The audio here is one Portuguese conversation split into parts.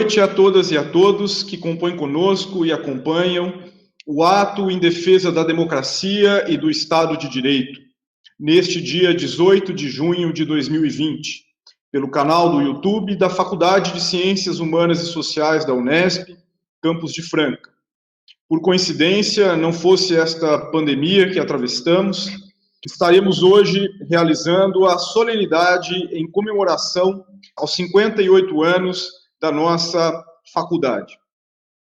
noite a todas e a todos que compõem conosco e acompanham o ato em defesa da democracia e do Estado de Direito, neste dia 18 de junho de 2020, pelo canal do YouTube da Faculdade de Ciências Humanas e Sociais da Unesp, campus de Franca. Por coincidência, não fosse esta pandemia que atravessamos, estaremos hoje realizando a solenidade em comemoração aos 58 anos da nossa faculdade.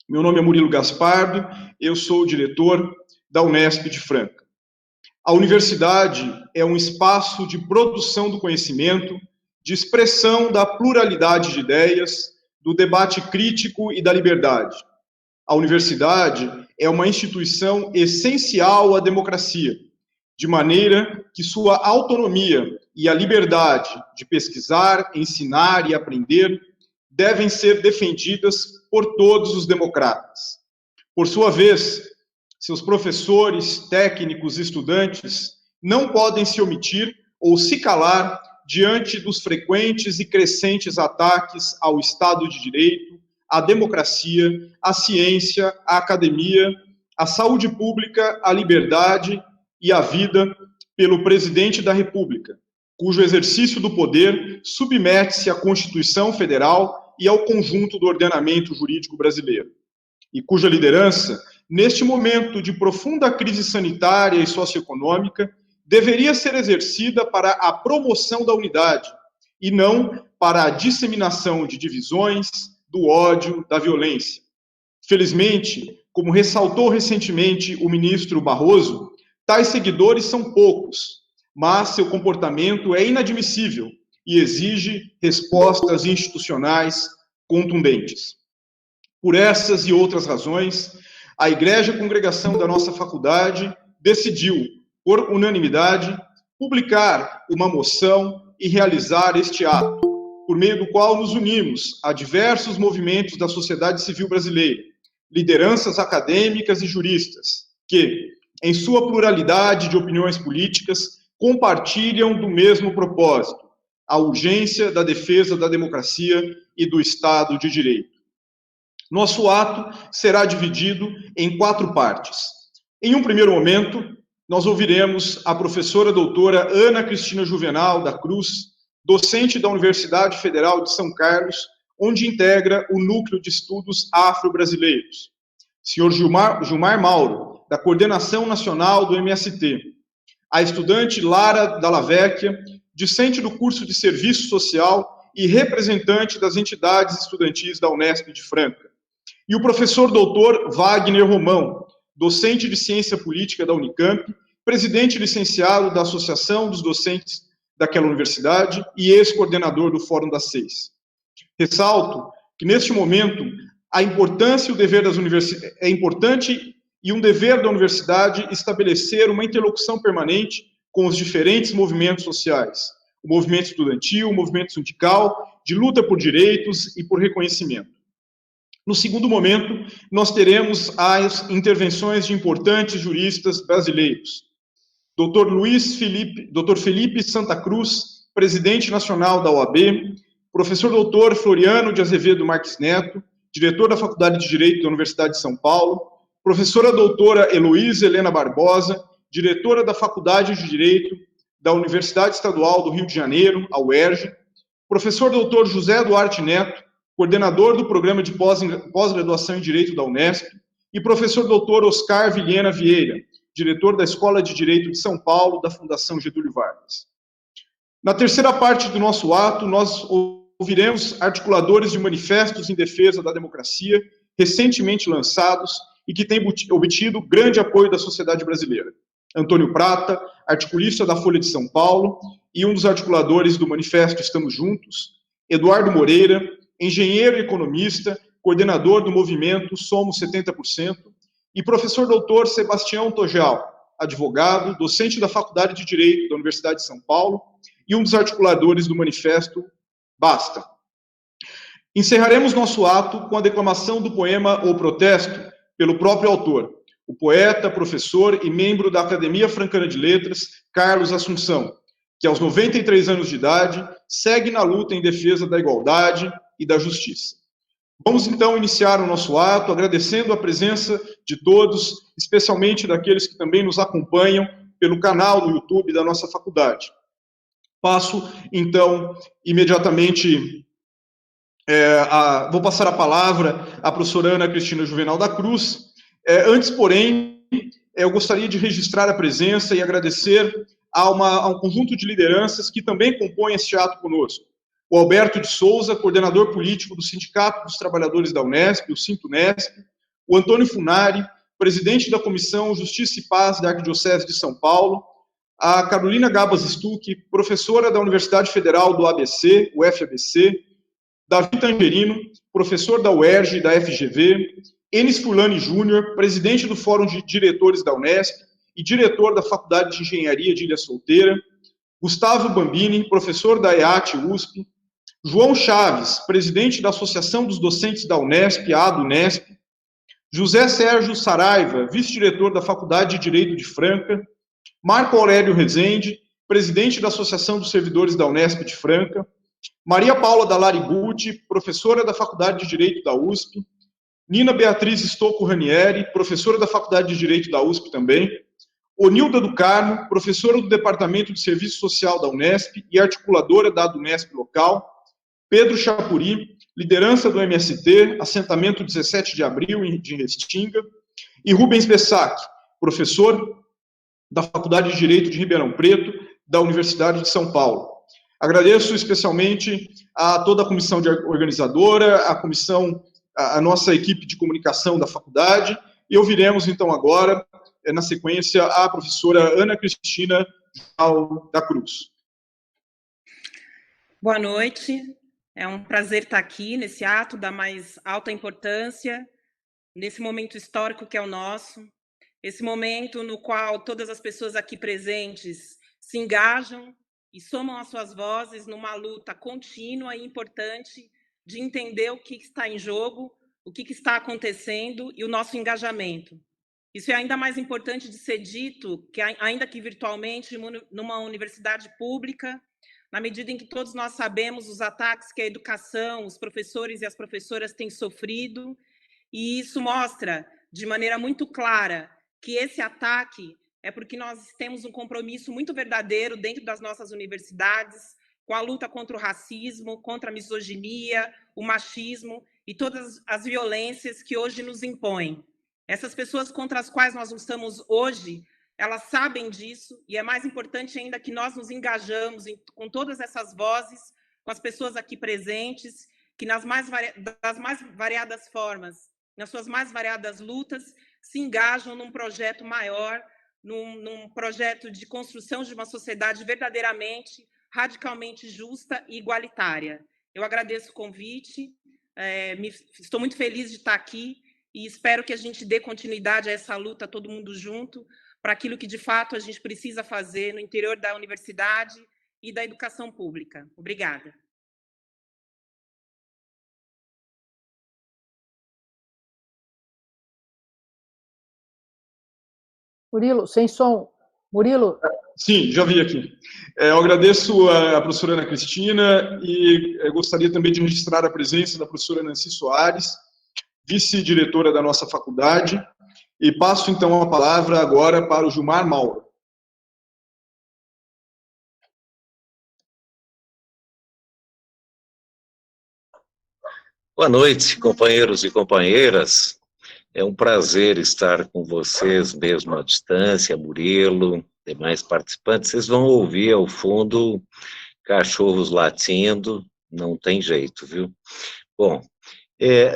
Meu nome é Murilo Gaspardo, eu sou o diretor da Unesp de Franca. A universidade é um espaço de produção do conhecimento, de expressão da pluralidade de ideias, do debate crítico e da liberdade. A universidade é uma instituição essencial à democracia, de maneira que sua autonomia e a liberdade de pesquisar, ensinar e aprender devem ser defendidas por todos os democratas. Por sua vez, seus professores, técnicos e estudantes não podem se omitir ou se calar diante dos frequentes e crescentes ataques ao Estado de Direito, à democracia, à ciência, à academia, à saúde pública, à liberdade e à vida pelo presidente da República, cujo exercício do poder submete-se à Constituição Federal e ao conjunto do ordenamento jurídico brasileiro, e cuja liderança, neste momento de profunda crise sanitária e socioeconômica, deveria ser exercida para a promoção da unidade, e não para a disseminação de divisões, do ódio, da violência. Felizmente, como ressaltou recentemente o ministro Barroso, tais seguidores são poucos, mas seu comportamento é inadmissível e exige respostas institucionais contundentes. Por essas e outras razões, a Igreja Congregação da nossa faculdade decidiu, por unanimidade, publicar uma moção e realizar este ato, por meio do qual nos unimos a diversos movimentos da sociedade civil brasileira, lideranças acadêmicas e juristas, que, em sua pluralidade de opiniões políticas, compartilham do mesmo propósito, a urgência da defesa da democracia e do Estado de Direito. Nosso ato será dividido em 4 partes. Em um primeiro momento, nós ouviremos a professora doutora Ana Cristina Juvenal da Cruz, docente da Universidade Federal de São Carlos, onde integra o Núcleo de Estudos Afro-Brasileiros. Senhor Gilmar Mauro, da Coordenação Nacional do MST. A estudante Lara Dallavecchia, discente do curso de Serviço Social e representante das entidades estudantis da Unesp de Franca. E o professor doutor Wagner Romão, docente de Ciência Política da Unicamp, presidente licenciado da Associação dos Docentes daquela universidade e ex-coordenador do Fórum das Seis. Ressalto que, neste momento, a importância e o dever das universidades é importante e um dever da universidade estabelecer uma interlocução permanente com os diferentes movimentos sociais, o movimento estudantil, o movimento sindical, de luta por direitos e por reconhecimento. No segundo momento, nós teremos as intervenções de importantes juristas brasileiros. Dr. Felipe Santa Cruz, presidente nacional da OAB, professor doutor Floriano de Azevedo Marques Neto, diretor da Faculdade de Direito da Universidade de São Paulo, professora doutora Heloísa Helena Barbosa, diretora da Faculdade de Direito da Universidade Estadual do Rio de Janeiro, a UERJ, professor doutor José Duarte Neto, coordenador do Programa de Pós-Graduação em Direito da Unesp, e professor doutor Oscar Vilhena Vieira, diretor da Escola de Direito de São Paulo, da Fundação Getúlio Vargas. Na terceira parte do nosso ato, nós ouviremos articuladores de manifestos em defesa da democracia, recentemente lançados, e que têm obtido grande apoio da sociedade brasileira. Antônio Prata, articulista da Folha de São Paulo, e um dos articuladores do manifesto Estamos Juntos, Eduardo Moreira, engenheiro e economista, coordenador do movimento Somos 70%, e professor doutor Sebastião Tojal, advogado, docente da Faculdade de Direito da Universidade de São Paulo, e um dos articuladores do manifesto Basta. Encerraremos nosso ato com a declamação do poema O Protesto, pelo próprio autor, o poeta, professor e membro da Academia Francana de Letras, Carlos Assunção, que aos 93 anos de idade segue na luta em defesa da igualdade e da justiça. Vamos, então, iniciar o nosso ato, agradecendo a presença de todos, especialmente daqueles que também nos acompanham pelo canal do YouTube da nossa faculdade. Passo, então, imediatamente, vou passar a palavra à professora Ana Cristina Juvenal da Cruz. Antes, porém, eu gostaria de registrar a presença e agradecer a um conjunto de lideranças que também compõem este ato conosco. O Alberto de Souza, coordenador político do Sindicato dos Trabalhadores da Unesp, o Sintunesp, o Antônio Funari, presidente da Comissão Justiça e Paz da Arquidiocese de São Paulo, a Carolina Gabas Stuck, professora da Universidade Federal do ABC, o FABC, Davi Tangerino, professor da UERJ e da FGV, Enes Furlani Júnior, presidente do Fórum de Diretores da Unesp e diretor da Faculdade de Engenharia de Ilha Solteira, Gustavo Bambini, professor da EAT USP, João Chaves, presidente da Associação dos Docentes da Unesp, a ADUNESP, José Sérgio Saraiva, vice-diretor da Faculdade de Direito de Franca, Marco Aurélio Rezende, presidente da Associação dos Servidores da Unesp de Franca, Maria Paula Dallari Gucci, professora da Faculdade de Direito da USP, Nina Beatriz Stocco Ranieri, professora da Faculdade de Direito da USP também, Onilda do Carmo, professora do Departamento de Serviço Social da Unesp e articuladora da ADUNESP local, Pedro Chapuri, liderança do MST, assentamento 17 de abril de Restinga, e Rubens Bessac, professor da Faculdade de Direito de Ribeirão Preto, da Universidade de São Paulo. Agradeço especialmente a toda a comissão organizadora, a nossa equipe de comunicação da faculdade, e ouviremos então agora, na sequência, a professora Ana Cristina Juvenal da Cruz. Boa noite, é um prazer estar aqui nesse ato da mais alta importância, nesse momento histórico que é o nosso, esse momento no qual todas as pessoas aqui presentes se engajam e somam as suas vozes numa luta contínua e importante de entender o que está em jogo, o que está acontecendo e o nosso engajamento. Isso é ainda mais importante de ser dito, que ainda que virtualmente, numa universidade pública, na medida em que todos nós sabemos os ataques que a educação, os professores e as professoras têm sofrido, e isso mostra de maneira muito clara que esse ataque é porque nós temos um compromisso muito verdadeiro dentro das nossas universidades com a luta contra o racismo, contra a misoginia, o machismo e todas as violências que hoje nos impõem. Essas pessoas contra as quais nós estamos hoje, elas sabem disso, e é mais importante ainda que nós nos engajamos com todas essas vozes, com as pessoas aqui presentes, que das mais variadas formas, nas suas mais variadas lutas, se engajam num projeto maior, num projeto de construção de uma sociedade verdadeiramente, radicalmente justa e igualitária. Eu agradeço o convite, estou muito feliz de estar aqui e espero que a gente dê continuidade a essa luta, todo mundo junto, para aquilo que, de fato, a gente precisa fazer no interior da universidade e da educação pública. Obrigada. Murilo, sem som. Murilo. Sim, já vi aqui. Eu agradeço a professora Ana Cristina e gostaria também de registrar a presença da professora Nancy Soares, vice-diretora da nossa faculdade, e passo então a palavra agora para o Gilmar Mauro. Boa noite, companheiros e companheiras. É um prazer estar com vocês, mesmo à distância, Murilo, demais participantes. Vocês vão ouvir ao fundo cachorros latindo, não tem jeito, viu? Bom,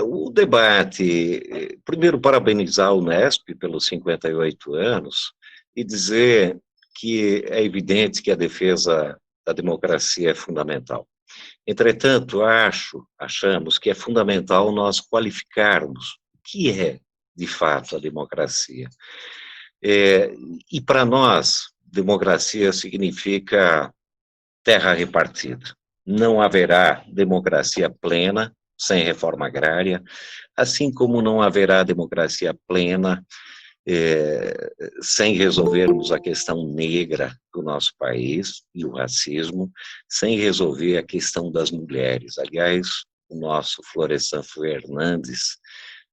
o debate, primeiro parabenizar a Unesp pelos 58 anos e dizer que é evidente que a defesa da democracia é fundamental. Entretanto, achamos que é fundamental nós qualificarmos o que é, de fato, a democracia. E para nós, democracia significa terra repartida. Não haverá democracia plena sem reforma agrária, assim como não haverá democracia plena sem resolvermos a questão negra do nosso país e o racismo, sem resolver a questão das mulheres. Aliás, o nosso Florestan Fernandes,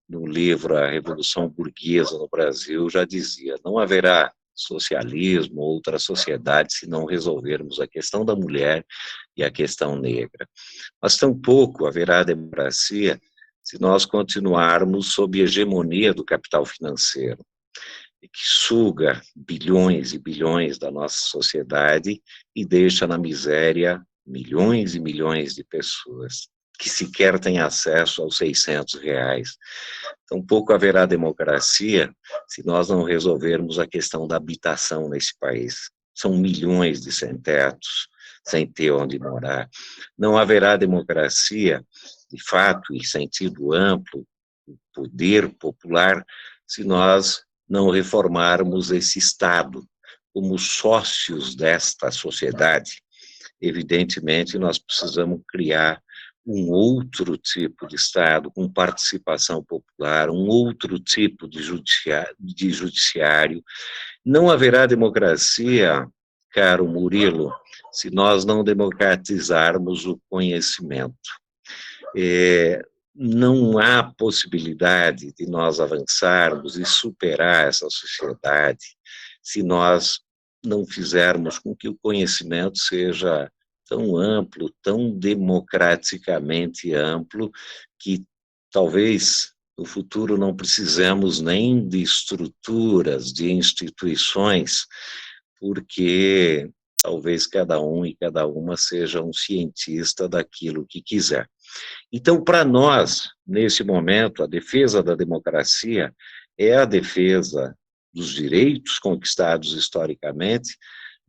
no livro A Revolução Burguesa no Brasil, já dizia: não haverá socialismo ou outra sociedade se não resolvermos a questão da mulher e a questão negra. Mas tampouco haverá democracia se nós continuarmos sob a hegemonia do capital financeiro, que suga bilhões e bilhões da nossa sociedade e deixa na miséria milhões e milhões de pessoas que sequer têm acesso aos R$ 600. Tampouco haverá democracia se nós não resolvermos a questão da habitação nesse país. São milhões de sem-tetos, sem ter onde morar. Não haverá democracia, de fato, em sentido amplo, o poder popular, se nós não reformarmos esse Estado como sócios desta sociedade. Evidentemente, nós precisamos criar um outro tipo de Estado, com participação popular, um outro tipo de judiciário. Não haverá democracia, caro Murilo, se nós não democratizarmos o conhecimento. Não há possibilidade de nós avançarmos e superar essa sociedade se nós não fizermos com que o conhecimento seja tão amplo, tão democraticamente amplo, que talvez no futuro não precisemos nem de estruturas, de instituições, porque talvez cada um e cada uma seja um cientista daquilo que quiser. Então, para nós, nesse momento, a defesa da democracia é a defesa dos direitos conquistados historicamente,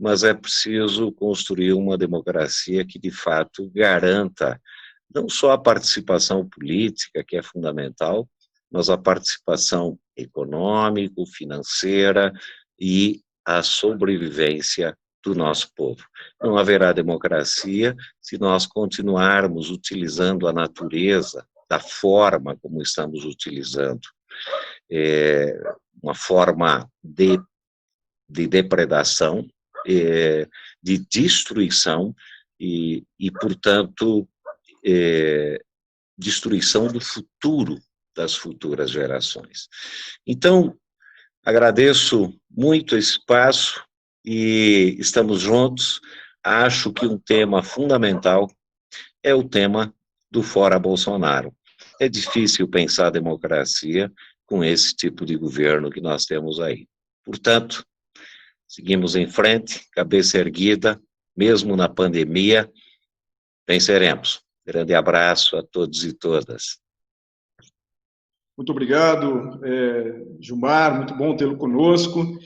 mas é preciso construir uma democracia que, de fato, garanta não só a participação política, que é fundamental, mas a participação econômica, financeira e a sobrevivência do nosso povo. Não haverá democracia se nós continuarmos utilizando a natureza da forma como estamos utilizando. Uma forma de depredação, de destruição e portanto, destruição do futuro das futuras gerações. Então, agradeço muito esse espaço e estamos juntos. Acho que um tema fundamental é o tema do Fora Bolsonaro. É difícil pensar a democracia com esse tipo de governo que nós temos aí. Portanto, seguimos em frente, cabeça erguida, mesmo na pandemia, venceremos. Grande abraço a todos e todas. Muito obrigado, Gilmar, muito bom tê-lo conosco.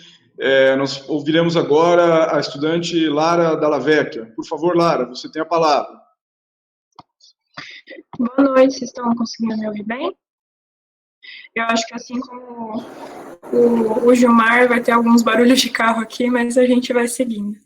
Nós ouviremos agora a estudante Lara Dalla Vecchia. Por favor, Lara, você tem a palavra. Boa noite, vocês estão conseguindo me ouvir bem? Eu acho que assim como o Gilmar vai ter alguns barulhos de carro aqui, mas a gente vai seguindo.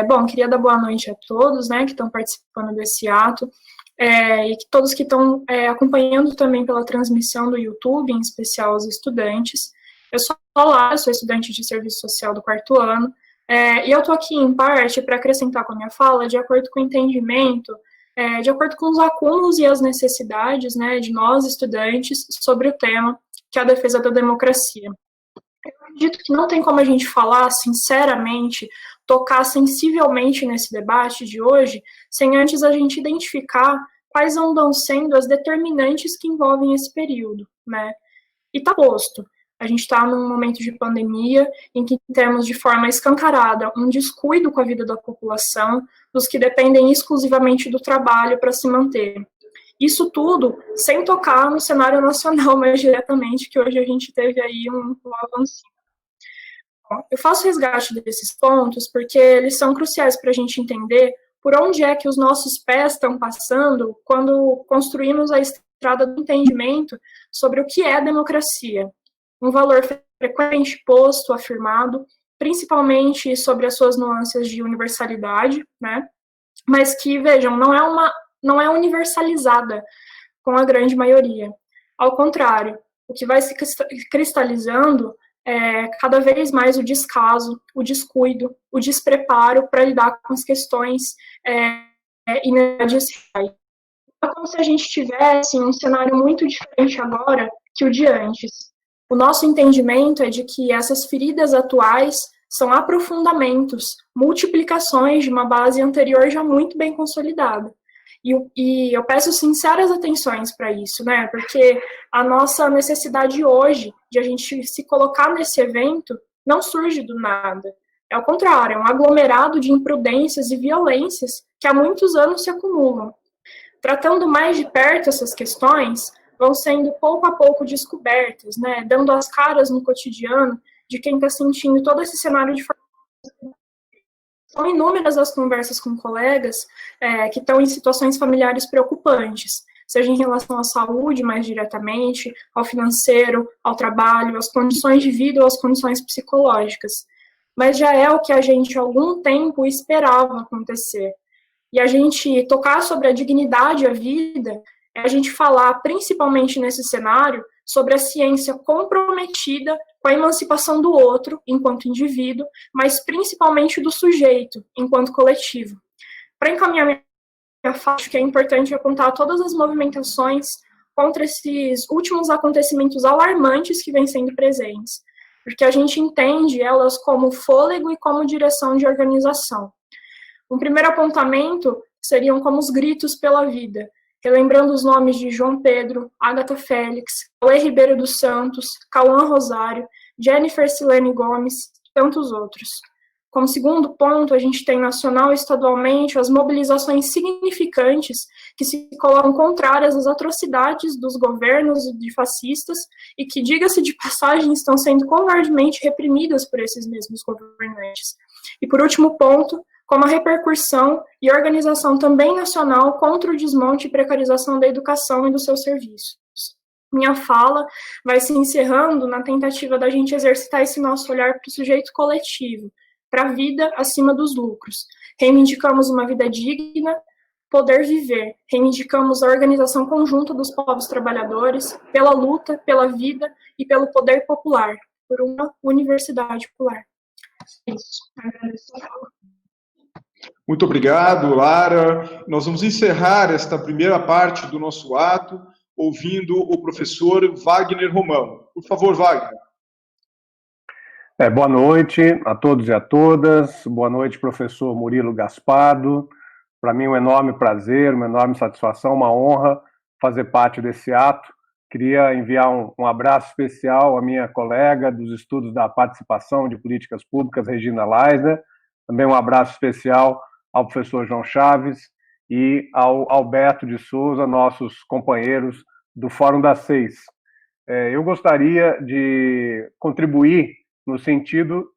Bom, queria dar boa noite a todos, né, que estão participando desse ato, e que todos que estão acompanhando também pela transmissão do YouTube, em especial os estudantes. Eu sou Lara, sou estudante de serviço social do 4º ano, e eu estou aqui, em parte, para acrescentar com a minha fala, de acordo com o entendimento, de acordo com os acúmulos e as necessidades, né, de nós, estudantes, sobre o tema, que é a defesa da democracia. Eu acredito que não tem como a gente falar, sinceramente, tocar sensivelmente nesse debate de hoje, sem antes a gente identificar quais andam sendo as determinantes que envolvem esse período, né? E tá posto. A gente está num momento de pandemia em que temos de forma escancarada um descuido com a vida da população, dos que dependem exclusivamente do trabalho para se manter. Isso tudo sem tocar no cenário nacional mais diretamente, que hoje a gente teve aí um avanço. Eu faço resgate desses pontos porque eles são cruciais para a gente entender por onde é que os nossos pés estão passando quando construímos a estrada do entendimento sobre o que é democracia. Um valor frequente posto, afirmado, principalmente sobre as suas nuances de universalidade, né? Mas que, vejam, não é universalizada com a grande maioria. Ao contrário, o que vai se cristalizando é cada vez mais o descaso, o descuido, o despreparo para lidar com as questões inadmissíveis. É como se a gente tivesse um cenário muito diferente agora que o de antes. O nosso entendimento é de que essas feridas atuais são aprofundamentos, multiplicações de uma base anterior já muito bem consolidada. E eu peço sinceras atenções para isso, né? Porque a nossa necessidade hoje de a gente se colocar nesse evento não surge do nada. É o contrário, é um aglomerado de imprudências e violências que há muitos anos se acumulam. Tratando mais de perto essas questões, vão sendo pouco a pouco descobertas, né? Dando as caras no cotidiano de quem está sentindo todo esse cenário de. São inúmeras as conversas com colegas que estão em situações familiares preocupantes, seja em relação à saúde mais diretamente, ao financeiro, ao trabalho, às condições de vida ou às condições psicológicas. Mas já é o que a gente há algum tempo esperava acontecer. E a gente tocar sobre a dignidade e a vida é a gente falar, principalmente nesse cenário, sobre a ciência comprometida com a emancipação do outro, enquanto indivíduo, mas principalmente do sujeito, enquanto coletivo. Para encaminhar minha fala, acho que é importante apontar todas as movimentações contra esses últimos acontecimentos alarmantes que vêm sendo presentes, porque a gente entende elas como fôlego e como direção de organização. Um primeiro apontamento seriam como os gritos pela vida, relembrando os nomes de João Pedro, Agatha Félix, Cauê Ribeiro dos Santos, Cauã Rosário, Jennifer Silene Gomes e tantos outros. Como segundo ponto, a gente tem nacional e estadualmente as mobilizações significantes que se colocam contrárias às atrocidades dos governos de fascistas e que, diga-se de passagem, estão sendo covardemente reprimidas por esses mesmos governantes. E por último ponto, como a repercussão e organização também nacional contra o desmonte e precarização da educação e dos seus serviços. Minha fala vai se encerrando na tentativa da gente exercitar esse nosso olhar para o sujeito coletivo, para a vida acima dos lucros. Reivindicamos uma vida digna, poder viver. Reivindicamos a organização conjunta dos povos trabalhadores pela luta, pela vida e pelo poder popular, por uma universidade popular. Isso. Agradeço a fala. Muito obrigado, Lara. Nós vamos encerrar esta primeira parte do nosso ato ouvindo o professor Wagner Romão. Por favor, Wagner. Boa noite a todos e a todas. Boa noite, professor Murilo Gaspardo. Para mim, um enorme prazer, uma enorme satisfação, uma honra fazer parte desse ato. Queria enviar um abraço especial à minha colega dos estudos da participação de políticas públicas, Regina Leisner. Também um abraço especial ao professor João Chaves e ao Alberto de Souza, nossos companheiros do Fórum das Seis. Eu gostaria de contribuir no sentido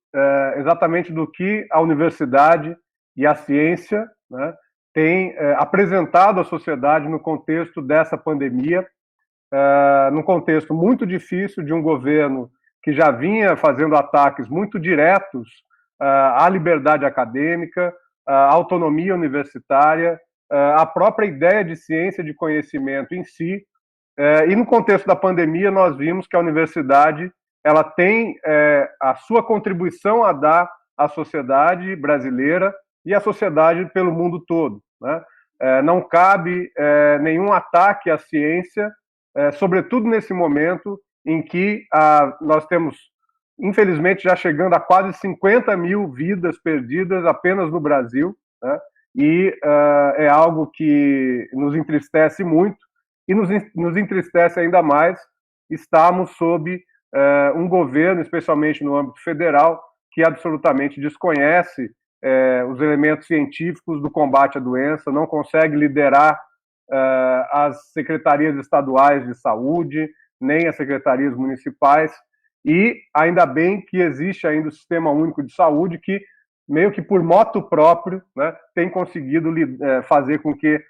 exatamente do que a universidade e a ciência, né, têm apresentado à sociedade no contexto dessa pandemia, num contexto muito difícil de um governo que já vinha fazendo ataques muito diretos à liberdade acadêmica, à autonomia universitária, à própria ideia de ciência de conhecimento em si. E no contexto da pandemia, nós vimos que a universidade ela tem a sua contribuição a dar à sociedade brasileira e à sociedade pelo mundo todo, né? Não cabe nenhum ataque à ciência, sobretudo nesse momento em que nós temos, infelizmente, já chegando a quase 50 mil vidas perdidas apenas no Brasil, né? E é algo que nos entristece muito, e nos entristece ainda mais estarmos sob um governo, especialmente no âmbito federal, que absolutamente desconhece os elementos científicos do combate à doença, não consegue liderar as secretarias estaduais de saúde, nem as secretarias municipais, e ainda bem que existe ainda o Sistema Único de Saúde, que meio que por moto próprio, né, tem conseguido fazer com que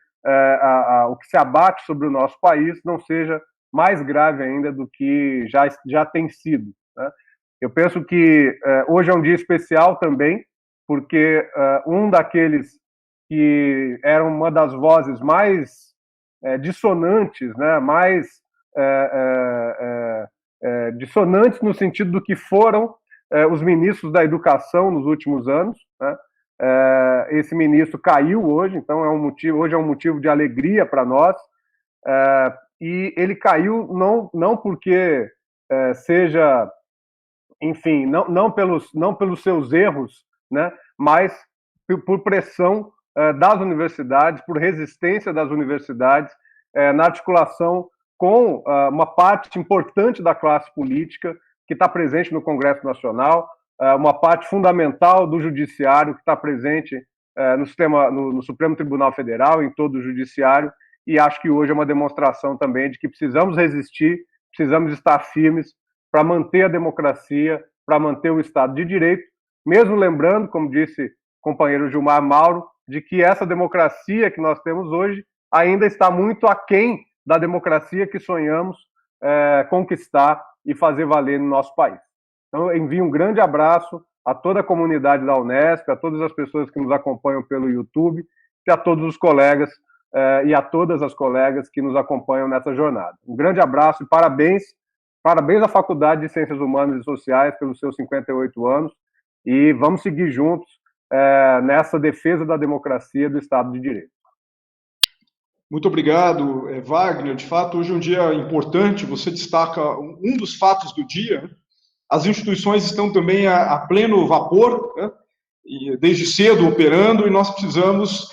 o que se abate sobre o nosso país não seja mais grave ainda do que já tem sido, né? Eu penso que hoje é um dia especial também, porque um daqueles que era uma das vozes mais dissonantes, né, mais dissonantes no sentido do que foram os ministros da educação nos últimos anos, né, Esse ministro caiu hoje, então hoje é um motivo de alegria para nós. E ele caiu não porque seja, enfim, não pelos seus erros, né, mas por pressão das universidades, por resistência das universidades, na articulação com uma parte importante da classe política que está presente no Congresso Nacional, uma parte fundamental do judiciário que está presente no Supremo Tribunal Federal, em todo o judiciário, e acho que hoje é uma demonstração também de que precisamos resistir, precisamos estar firmes para manter a democracia, para manter o Estado de Direito, mesmo lembrando, como disse o companheiro Gilmar Mauro, de que essa democracia que nós temos hoje ainda está muito aquém da democracia que sonhamos conquistar e fazer valer no nosso país. Então, eu envio um grande abraço a toda a comunidade da Unesp, a todas as pessoas que nos acompanham pelo YouTube, e a todos os colegas e a todas as colegas que nos acompanham nessa jornada. Um grande abraço e parabéns à Faculdade de Ciências Humanas e Sociais pelos seus 58 anos, e vamos seguir juntos nessa defesa da democracia e do Estado de Direito. Muito obrigado, Wagner. De fato, hoje é um dia importante, você destaca um dos fatos do dia. As instituições estão também a pleno vapor, né? E desde cedo operando, e nós precisamos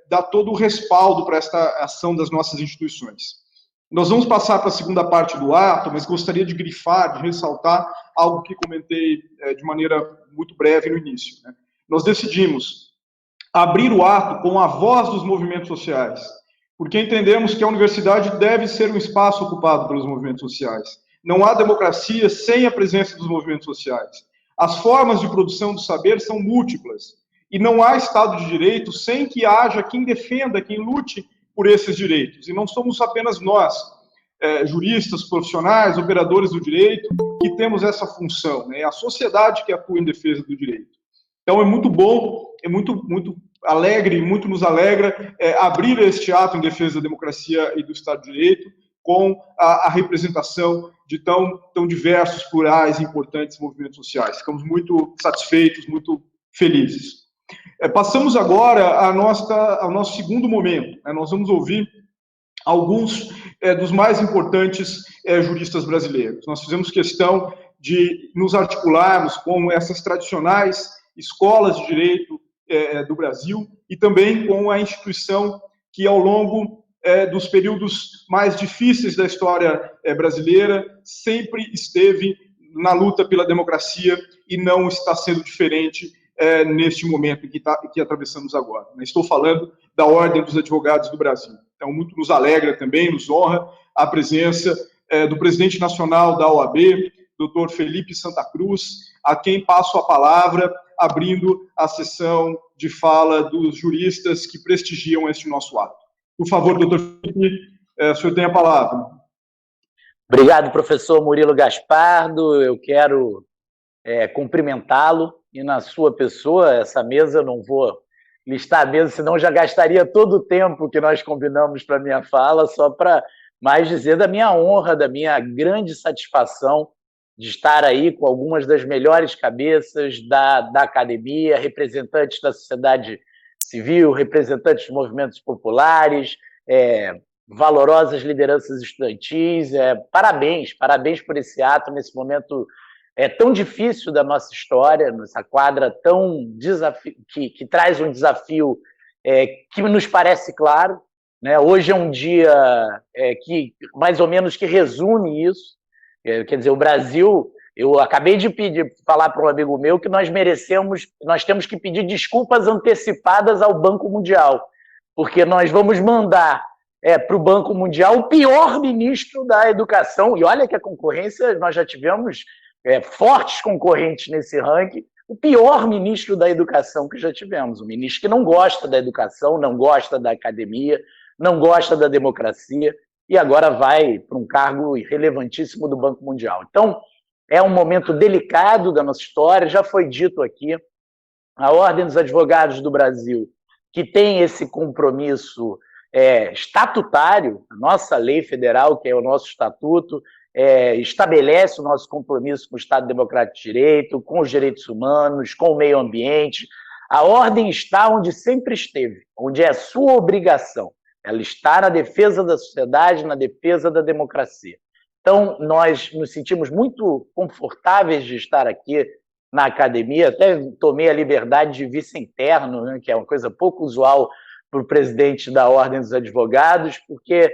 dar todo o respaldo para esta ação das nossas instituições. Nós vamos passar para a segunda parte do ato, mas gostaria de grifar, de ressaltar algo que comentei de maneira muito breve no início, né? Nós decidimos abrir o ato com a voz dos movimentos sociais, porque entendemos que a universidade deve ser um espaço ocupado pelos movimentos sociais. Não há democracia sem a presença dos movimentos sociais. As formas de produção do saber são múltiplas, e não há Estado de Direito sem que haja quem defenda, quem lute por esses direitos. E não somos apenas nós, juristas, profissionais, operadores do direito, que temos essa função, né? É a sociedade que atua em defesa do direito. Então é muito bom, é muito alegre, muito nos alegra abrir este ato em defesa da democracia e do Estado de Direito com a representação de tão diversos, plurais e importantes movimentos sociais. Ficamos muito satisfeitos, muito felizes. Passamos agora ao nosso segundo momento, né? Nós vamos ouvir alguns dos mais importantes juristas brasileiros. Nós fizemos questão de nos articularmos com essas tradicionais escolas de direito do Brasil e também com a instituição que, ao longo dos períodos mais difíceis da história brasileira, sempre esteve na luta pela democracia e não está sendo diferente neste momento que atravessamos agora. Estou falando da Ordem dos Advogados do Brasil. Então, muito nos alegra também, nos honra a presença do presidente nacional da OAB, Dr. Felipe Santa Cruz, a quem passo a palavra, abrindo a sessão de fala dos juristas que prestigiam este nosso ato. Por favor, doutor Felipe, o senhor tem a palavra. Obrigado, professor Murilo Gaspardo. Eu quero cumprimentá-lo e, na sua pessoa, essa mesa, eu não vou listar a mesa, senão já gastaria todo o tempo que nós combinamos para a minha fala, só para mais dizer da minha honra, da minha grande satisfação de estar aí com algumas das melhores cabeças da academia, representantes da sociedade civil, representantes dos movimentos populares, valorosas lideranças estudantis. Parabéns por esse ato, nesse momento tão difícil da nossa história, nessa quadra tão que traz um desafio que nos parece claro, né? Hoje é um dia que mais ou menos que resume isso. Quer dizer, o Brasil, eu acabei de falar para um amigo meu que nós temos que pedir desculpas antecipadas ao Banco Mundial, porque nós vamos mandar para o Banco Mundial o pior ministro da educação, e olha que a concorrência, nós já tivemos fortes concorrentes nesse ranking, o pior ministro da educação que já tivemos, um ministro que não gosta da educação, não gosta da academia, não gosta da democracia, e agora vai para um cargo relevantíssimo do Banco Mundial. Então, é um momento delicado da nossa história, já foi dito aqui, a Ordem dos Advogados do Brasil, que tem esse compromisso estatutário, a nossa lei federal, que é o nosso estatuto, estabelece o nosso compromisso com o Estado Democrático de Direito, com os direitos humanos, com o meio ambiente. A ordem está onde sempre esteve, onde é a sua obrigação. Ela está na defesa da sociedade, na defesa da democracia. Então, nós nos sentimos muito confortáveis de estar aqui na academia. Até tomei a liberdade de vice-interno, né, que é uma coisa pouco usual para o presidente da Ordem dos Advogados, porque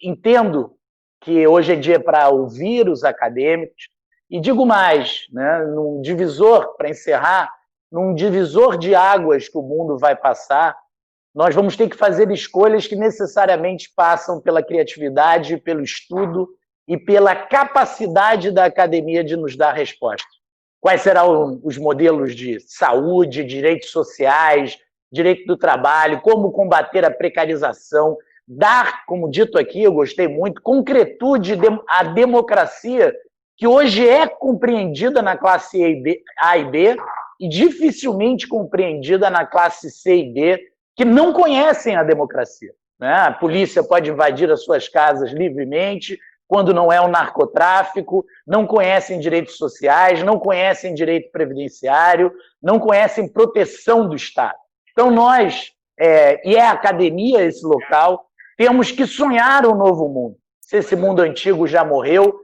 entendo que hoje é dia para ouvir os acadêmicos. E digo mais, né, num divisor, para encerrar, num divisor de águas que o mundo vai passar, nós vamos ter que fazer escolhas que necessariamente passam pela criatividade, pelo estudo e pela capacidade da academia de nos dar respostas. Quais serão os modelos de saúde, direitos sociais, direito do trabalho, como combater a precarização, dar, como dito aqui, eu gostei muito, concretude à democracia, que hoje é compreendida na classe A e B e dificilmente compreendida na classe C e D, que não conhecem a democracia, né? A polícia pode invadir as suas casas livremente, quando não é um narcotráfico, não conhecem direitos sociais, não conhecem direito previdenciário, não conhecem proteção do Estado. Então nós, e é a academia esse local, temos que sonhar um novo mundo. Se esse mundo antigo já morreu,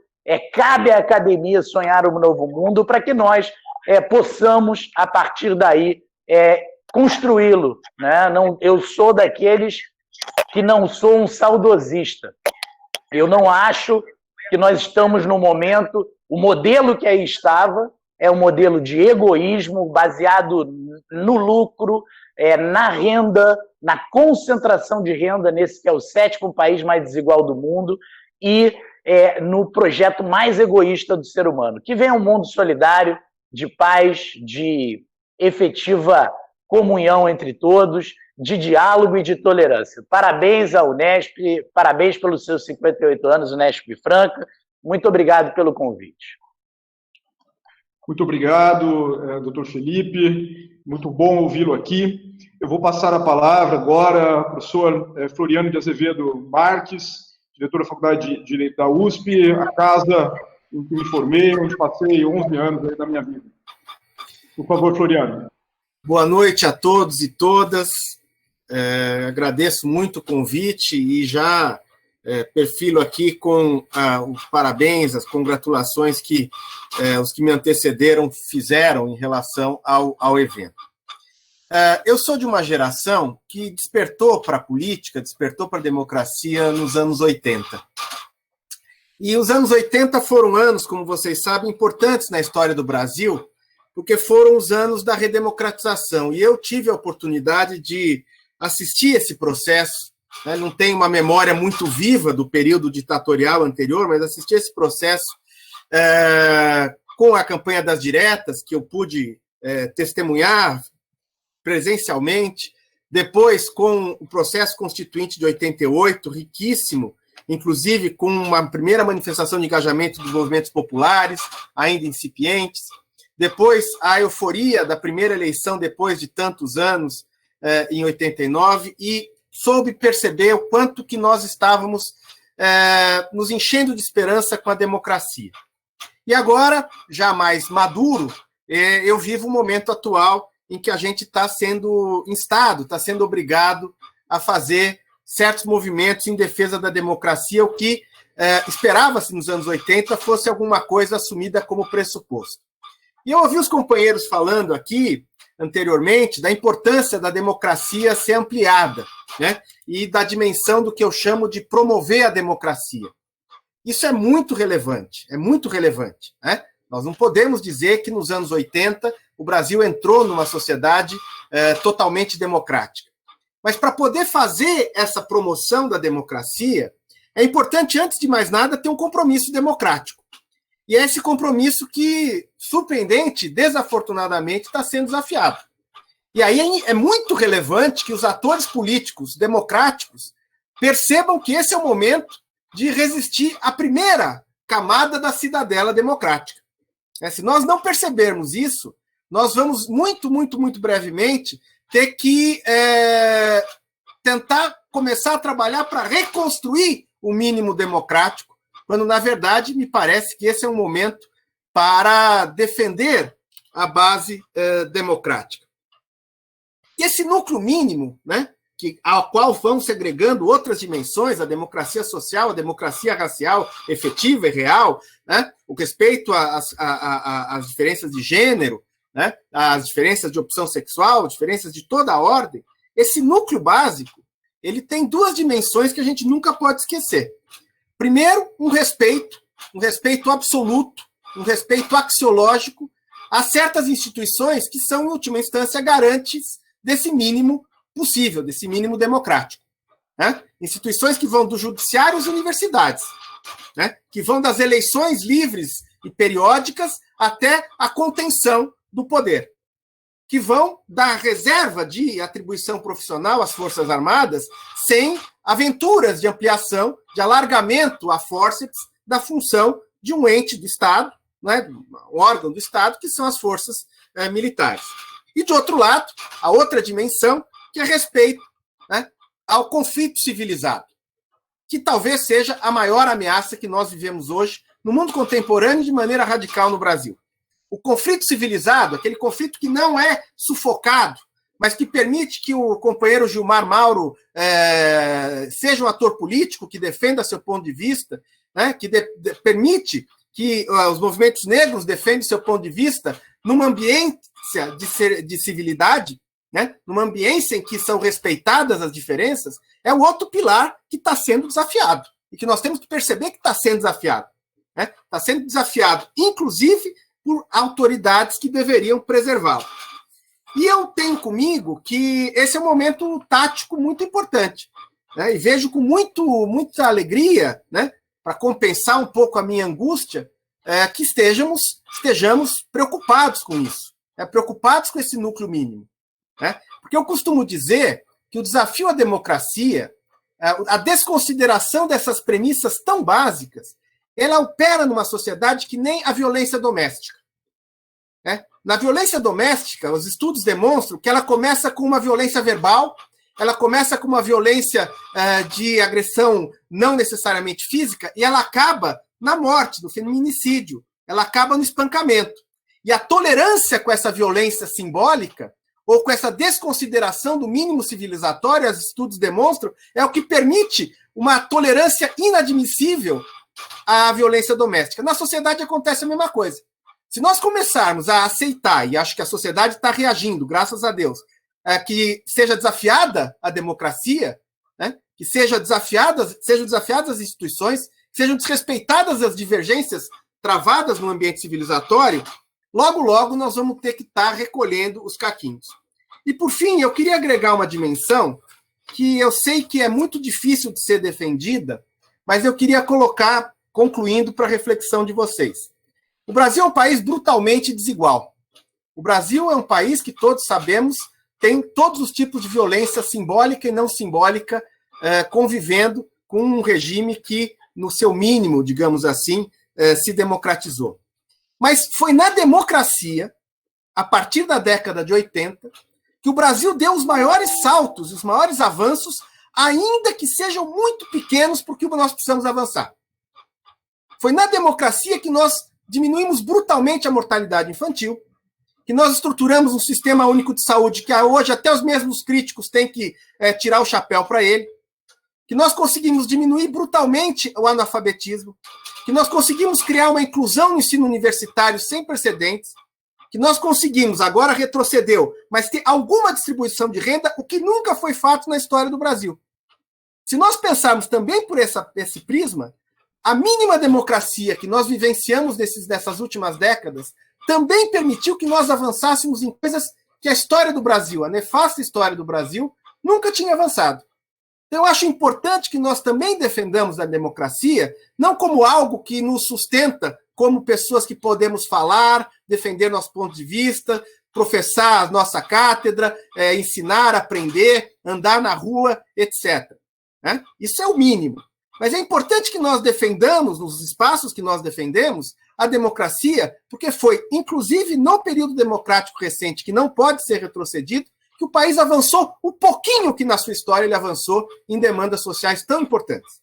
cabe à academia sonhar um novo mundo para que nós possamos, a partir daí, construí-lo, né? Eu sou daqueles que não sou um saudosista. Eu não acho que nós estamos no momento... O modelo que aí estava é um modelo de egoísmo baseado no lucro, na renda, na concentração de renda, nesse que é o 7º país mais desigual do mundo, e no projeto mais egoísta do ser humano. Que venha um mundo solidário, de paz, de efetiva comunhão entre todos, de diálogo e de tolerância. Parabéns à Unesp, parabéns pelos seus 58 anos, Unesp Franca. Muito obrigado pelo convite. Muito obrigado, doutor Felipe. Muito bom ouvi-lo aqui. Eu vou passar a palavra agora ao professor Floriano de Azevedo Marques, diretor da Faculdade de Direito da USP, a casa em que me formei, onde passei 11 anos da minha vida. Por favor, Floriano. Boa noite a todos e todas. Agradeço muito o convite e já perfilo aqui com os parabéns, as congratulações que os que me antecederam fizeram em relação ao evento. Eu sou de uma geração que despertou para a política, despertou para a democracia nos anos 80. E os anos 80 foram anos, como vocês sabem, importantes na história do Brasil, porque foram os anos da redemocratização. E eu tive a oportunidade de assistir esse processo, né? Não tenho uma memória muito viva do período ditatorial anterior, mas assisti esse processo com a campanha das diretas, que eu pude testemunhar presencialmente, depois com o processo constituinte de 88, riquíssimo, inclusive com uma primeira manifestação de engajamento dos movimentos populares, ainda incipientes, depois a euforia da primeira eleição depois de tantos anos, em 89, e soube perceber o quanto que nós estávamos nos enchendo de esperança com a democracia. E agora, já mais maduro, eu vivo o momento atual em que a gente está sendo instado, está sendo obrigado a fazer certos movimentos em defesa da democracia, o que esperava-se nos anos 80 fosse alguma coisa assumida como pressuposto. E eu ouvi os companheiros falando aqui, anteriormente, da importância da democracia ser ampliada, né? E da dimensão do que eu chamo de promover a democracia. Isso é muito relevante, né? Nós não podemos dizer que nos anos 80 o Brasil entrou numa sociedade totalmente democrática. Mas para poder fazer essa promoção da democracia, é importante, antes de mais nada, ter um compromisso democrático. E é esse compromisso que, surpreendente, desafortunadamente, está sendo desafiado. E aí é muito relevante que os atores políticos democráticos percebam que esse é o momento de resistir à primeira camada da cidadela democrática. Se nós não percebermos isso, nós vamos muito brevemente ter que tentar começar a trabalhar para reconstruir o mínimo democrático, quando, na verdade, me parece que esse é um momento para defender a base democrática. que esse núcleo mínimo, né, ao qual vão se agregando outras dimensões, a democracia social, a democracia racial efetiva e real, né, o respeito às diferenças de gênero, né, às diferenças de opção sexual, diferenças de toda a ordem, esse núcleo básico, ele tem duas dimensões que a gente nunca pode esquecer. Primeiro, um respeito absoluto, um respeito axiológico a certas instituições que são, em última instância, garantes desse mínimo possível, desse mínimo democrático. Né? Instituições que vão do judiciário às universidades, né? Que vão das eleições livres e periódicas até a contenção do poder, que vão da reserva de atribuição profissional às Forças Armadas sem aventuras de ampliação, de alargamento a fórceps da função de um ente do Estado, né, um órgão do Estado, que são as forças militares. E, de outro lado, a outra dimensão, que é respeito, né, ao conflito civilizado, que talvez seja a maior ameaça que nós vivemos hoje no mundo contemporâneo de maneira radical no Brasil. O conflito civilizado, aquele conflito que não é sufocado, mas que permite que o companheiro Gilmar Mauro seja um ator político, que defenda seu ponto de vista, né, que permite que os movimentos negros defendam seu ponto de vista numa ambiência de civilidade, né, numa ambiência em que são respeitadas as diferenças, é o outro pilar que está sendo desafiado, e que nós temos que perceber que está sendo desafiado. Né? Está sendo desafiado, inclusive, por autoridades que deveriam preservá-lo. E eu tenho comigo que esse é um momento tático muito importante, né? E vejo com muita alegria, né, para compensar um pouco a minha angústia, que estejamos preocupados com isso, preocupados com esse núcleo mínimo. Né? Porque eu costumo dizer que o desafio à democracia, a desconsideração dessas premissas tão básicas, ela opera numa sociedade que nem a violência doméstica. Né? Na violência doméstica, os estudos demonstram que ela começa com uma violência verbal, ela começa com uma violência de agressão não necessariamente física, e ela acaba na morte, no feminicídio, ela acaba no espancamento. E a tolerância com essa violência simbólica, ou com essa desconsideração do mínimo civilizatório, os estudos demonstram, é o que permite uma tolerância inadmissível à violência doméstica. Na sociedade acontece a mesma coisa. Se nós começarmos a aceitar, e acho que a sociedade está reagindo, graças a Deus, que seja desafiada a democracia, né, que sejam desafiadas as instituições, que sejam desrespeitadas as divergências travadas no ambiente civilizatório, logo, logo nós vamos ter que estar recolhendo os caquinhos. E, por fim, eu queria agregar uma dimensão que eu sei que é muito difícil de ser defendida, mas eu queria colocar, concluindo, para a reflexão de vocês. O Brasil é um país brutalmente desigual. O Brasil é um país que todos sabemos tem todos os tipos de violência simbólica e não simbólica convivendo com um regime que, no seu mínimo, digamos assim, se democratizou. Mas foi na democracia, a partir da década de 80, que o Brasil deu os maiores saltos, os maiores avanços, ainda que sejam muito pequenos, porque nós precisamos avançar. Foi na democracia que nós diminuímos brutalmente a mortalidade infantil, que nós estruturamos um sistema único de saúde que hoje até os mesmos críticos têm que tirar o chapéu para ele, que nós conseguimos diminuir brutalmente o analfabetismo, que nós conseguimos criar uma inclusão no ensino universitário sem precedentes, que nós conseguimos, agora retrocedeu, mas ter alguma distribuição de renda, o que nunca foi feito na história do Brasil. Se nós pensarmos também por esse prisma, a mínima democracia que nós vivenciamos nessas últimas décadas também permitiu que nós avançássemos em coisas que a história do Brasil, a nefasta história do Brasil, nunca tinha avançado. Então, eu acho importante que nós também defendamos a democracia, não como algo que nos sustenta como pessoas que podemos falar, defender nosso ponto de vista, professar a nossa cátedra, ensinar, aprender, andar na rua, etc. Né? Isso é o mínimo. Mas é importante que nós defendamos, nos espaços que nós defendemos, a democracia, porque foi, inclusive, no período democrático recente, que não pode ser retrocedido, que o país avançou o pouquinho que na sua história ele avançou em demandas sociais tão importantes.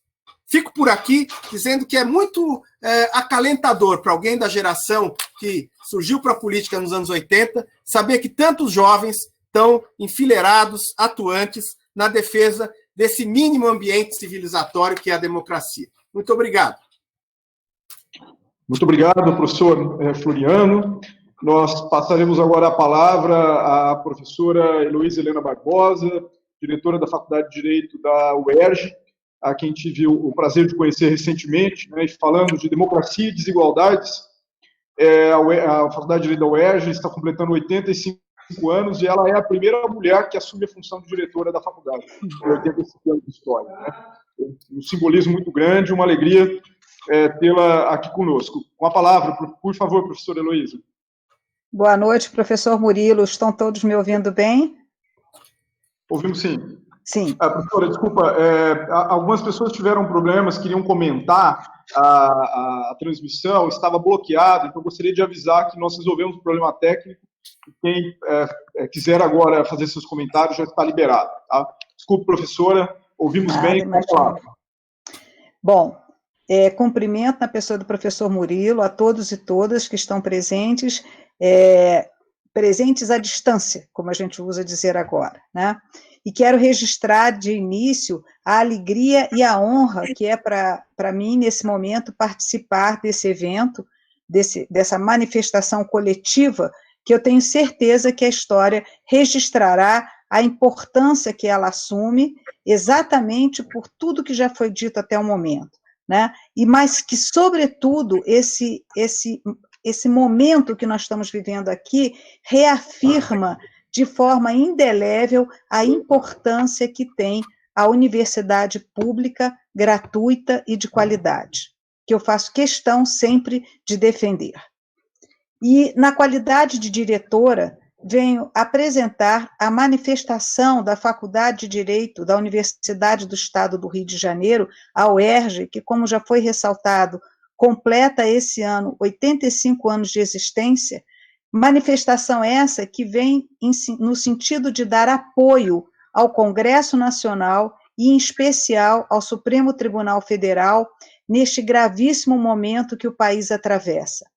Fico por aqui dizendo que é muito acalentador para alguém da geração que surgiu para a política nos anos 80, saber que tantos jovens estão enfileirados, atuantes na defesa desse mínimo ambiente civilizatório que é a democracia. Muito obrigado. Muito obrigado, professor Floriano. Nós passaremos agora a palavra à professora Heloísa Helena Barbosa, diretora da Faculdade de Direito da UERJ, a quem tive o prazer de conhecer recentemente, né, falando de democracia e desigualdades. A Faculdade de Direito da UERJ está completando 85 anos e ela é a primeira mulher que assume a função de diretora da faculdade, em 85 anos de história. Né? Um simbolismo muito grande, uma alegria tê-la aqui conosco. Com a palavra, por favor, professora Heloísa. Boa noite, professor Murilo. Estão todos me ouvindo bem? Ouvimos sim. Sim. Professora, desculpa, algumas pessoas tiveram problemas, queriam comentar a transmissão, estava bloqueada, então gostaria de avisar que nós resolvemos o problema técnico e quem quiser agora fazer seus comentários já está liberado. Tá? Desculpe, professora, ouvimos bem. Bom, cumprimento na pessoa do professor Murilo, a todos e todas que estão presentes, presentes à distância, como a gente usa dizer agora, né? E quero registrar de início a alegria e a honra que é para mim, nesse momento, participar desse evento, dessa manifestação coletiva, que eu tenho certeza que a história registrará a importância que ela assume, exatamente por tudo que já foi dito até o momento, né? E mais que, sobretudo, esse momento que nós estamos vivendo aqui reafirma de forma indelével a importância que tem a universidade pública, gratuita e de qualidade, que eu faço questão sempre de defender. E, na qualidade de diretora, venho apresentar a manifestação da Faculdade de Direito da Universidade do Estado do Rio de Janeiro, a UERJ, que, como já foi ressaltado, completa esse ano 85 anos de existência, manifestação essa que vem no sentido de dar apoio ao Congresso Nacional e, em especial, ao Supremo Tribunal Federal, neste gravíssimo momento que o país atravessa.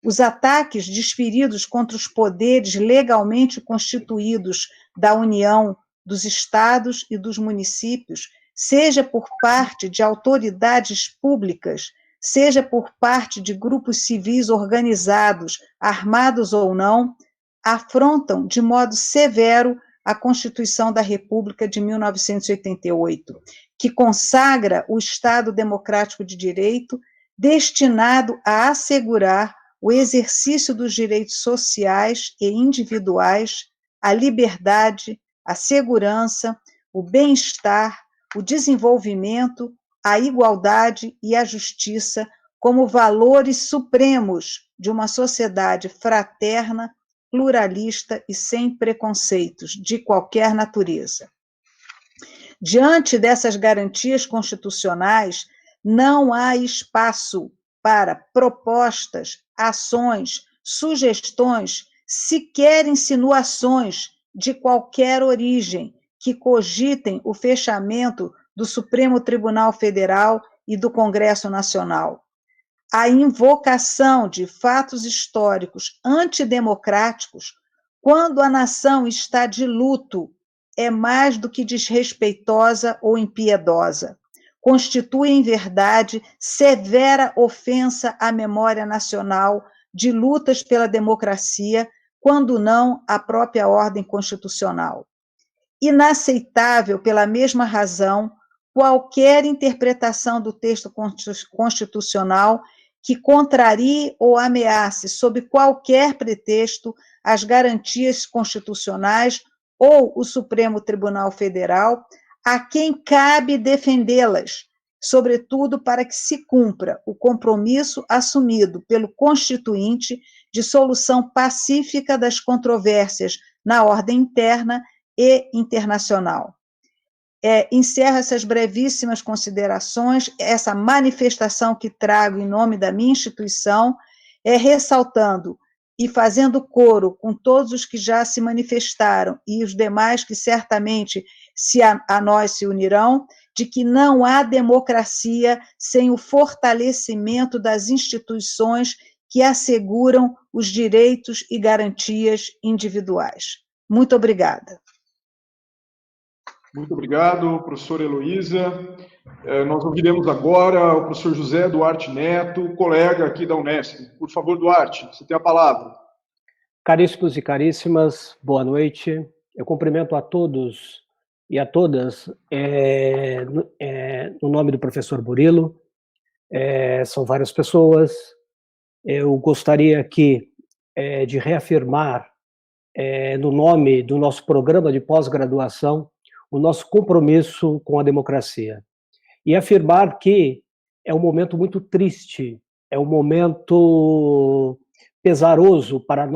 Os ataques desferidos contra os poderes legalmente constituídos da União, dos estados e dos municípios, seja por parte de autoridades públicas, seja por parte de grupos civis organizados, armados ou não, afrontam de modo severo a Constituição da República de 1988, que consagra o Estado Democrático de Direito, destinado a assegurar o exercício dos direitos sociais e individuais, a liberdade, a segurança, o bem-estar, o desenvolvimento, a igualdade e a justiça como valores supremos de uma sociedade fraterna, pluralista e sem preconceitos de qualquer natureza. Diante dessas garantias constitucionais, não há espaço para propostas, ações, sugestões, sequer insinuações de qualquer origem que cogitem o fechamento do Supremo Tribunal Federal e do Congresso Nacional. A invocação de fatos históricos antidemocráticos, quando a nação está de luto, é mais do que desrespeitosa ou impiedosa. Constitui, em verdade, severa ofensa à memória nacional de lutas pela democracia, quando não à própria ordem constitucional. Inaceitável, pela mesma razão, qualquer interpretação do texto constitucional que contrarie ou ameace, sob qualquer pretexto, as garantias constitucionais ou o Supremo Tribunal Federal, a quem cabe defendê-las, sobretudo para que se cumpra o compromisso assumido pelo Constituinte de solução pacífica das controvérsias na ordem interna e internacional. Encerro essas brevíssimas considerações, essa manifestação que trago em nome da minha instituição, ressaltando e fazendo coro com todos os que já se manifestaram e os demais que certamente a nós se unirão, de que não há democracia sem o fortalecimento das instituições que asseguram os direitos e garantias individuais. Muito obrigada. Muito obrigado, professora Heloísa. Nós ouviremos agora o professor José Duarte Neto, colega aqui da Unesp. Por favor, Duarte, você tem a palavra. Caríssimos e caríssimas, boa noite. Eu cumprimento a todos e a todas no nome do professor Murilo. São várias pessoas. Eu gostaria aqui de reafirmar, no nome do nosso programa de pós-graduação, o nosso compromisso com a democracia. E afirmar que é um momento muito triste, é um momento pesaroso para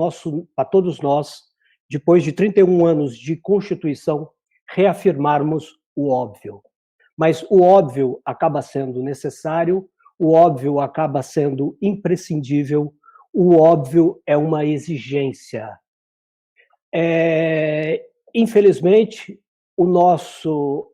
todos nós, depois de 31 anos de Constituição, reafirmarmos o óbvio. Mas o óbvio acaba sendo necessário, o óbvio acaba sendo imprescindível, o óbvio é uma exigência. Infelizmente,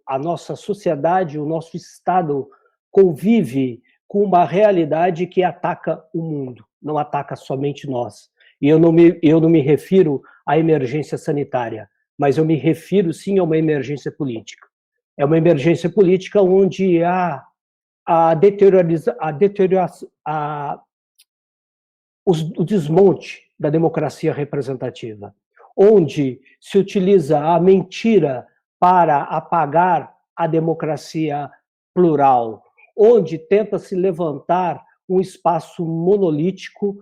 a nossa sociedade, o nosso Estado convive com uma realidade que ataca o mundo, não ataca somente nós. E eu não me refiro à emergência sanitária, mas eu me refiro sim a uma emergência política. É uma emergência política onde há o desmonte da democracia representativa, onde se utiliza a mentira para apagar a democracia plural, onde tenta se levantar um espaço monolítico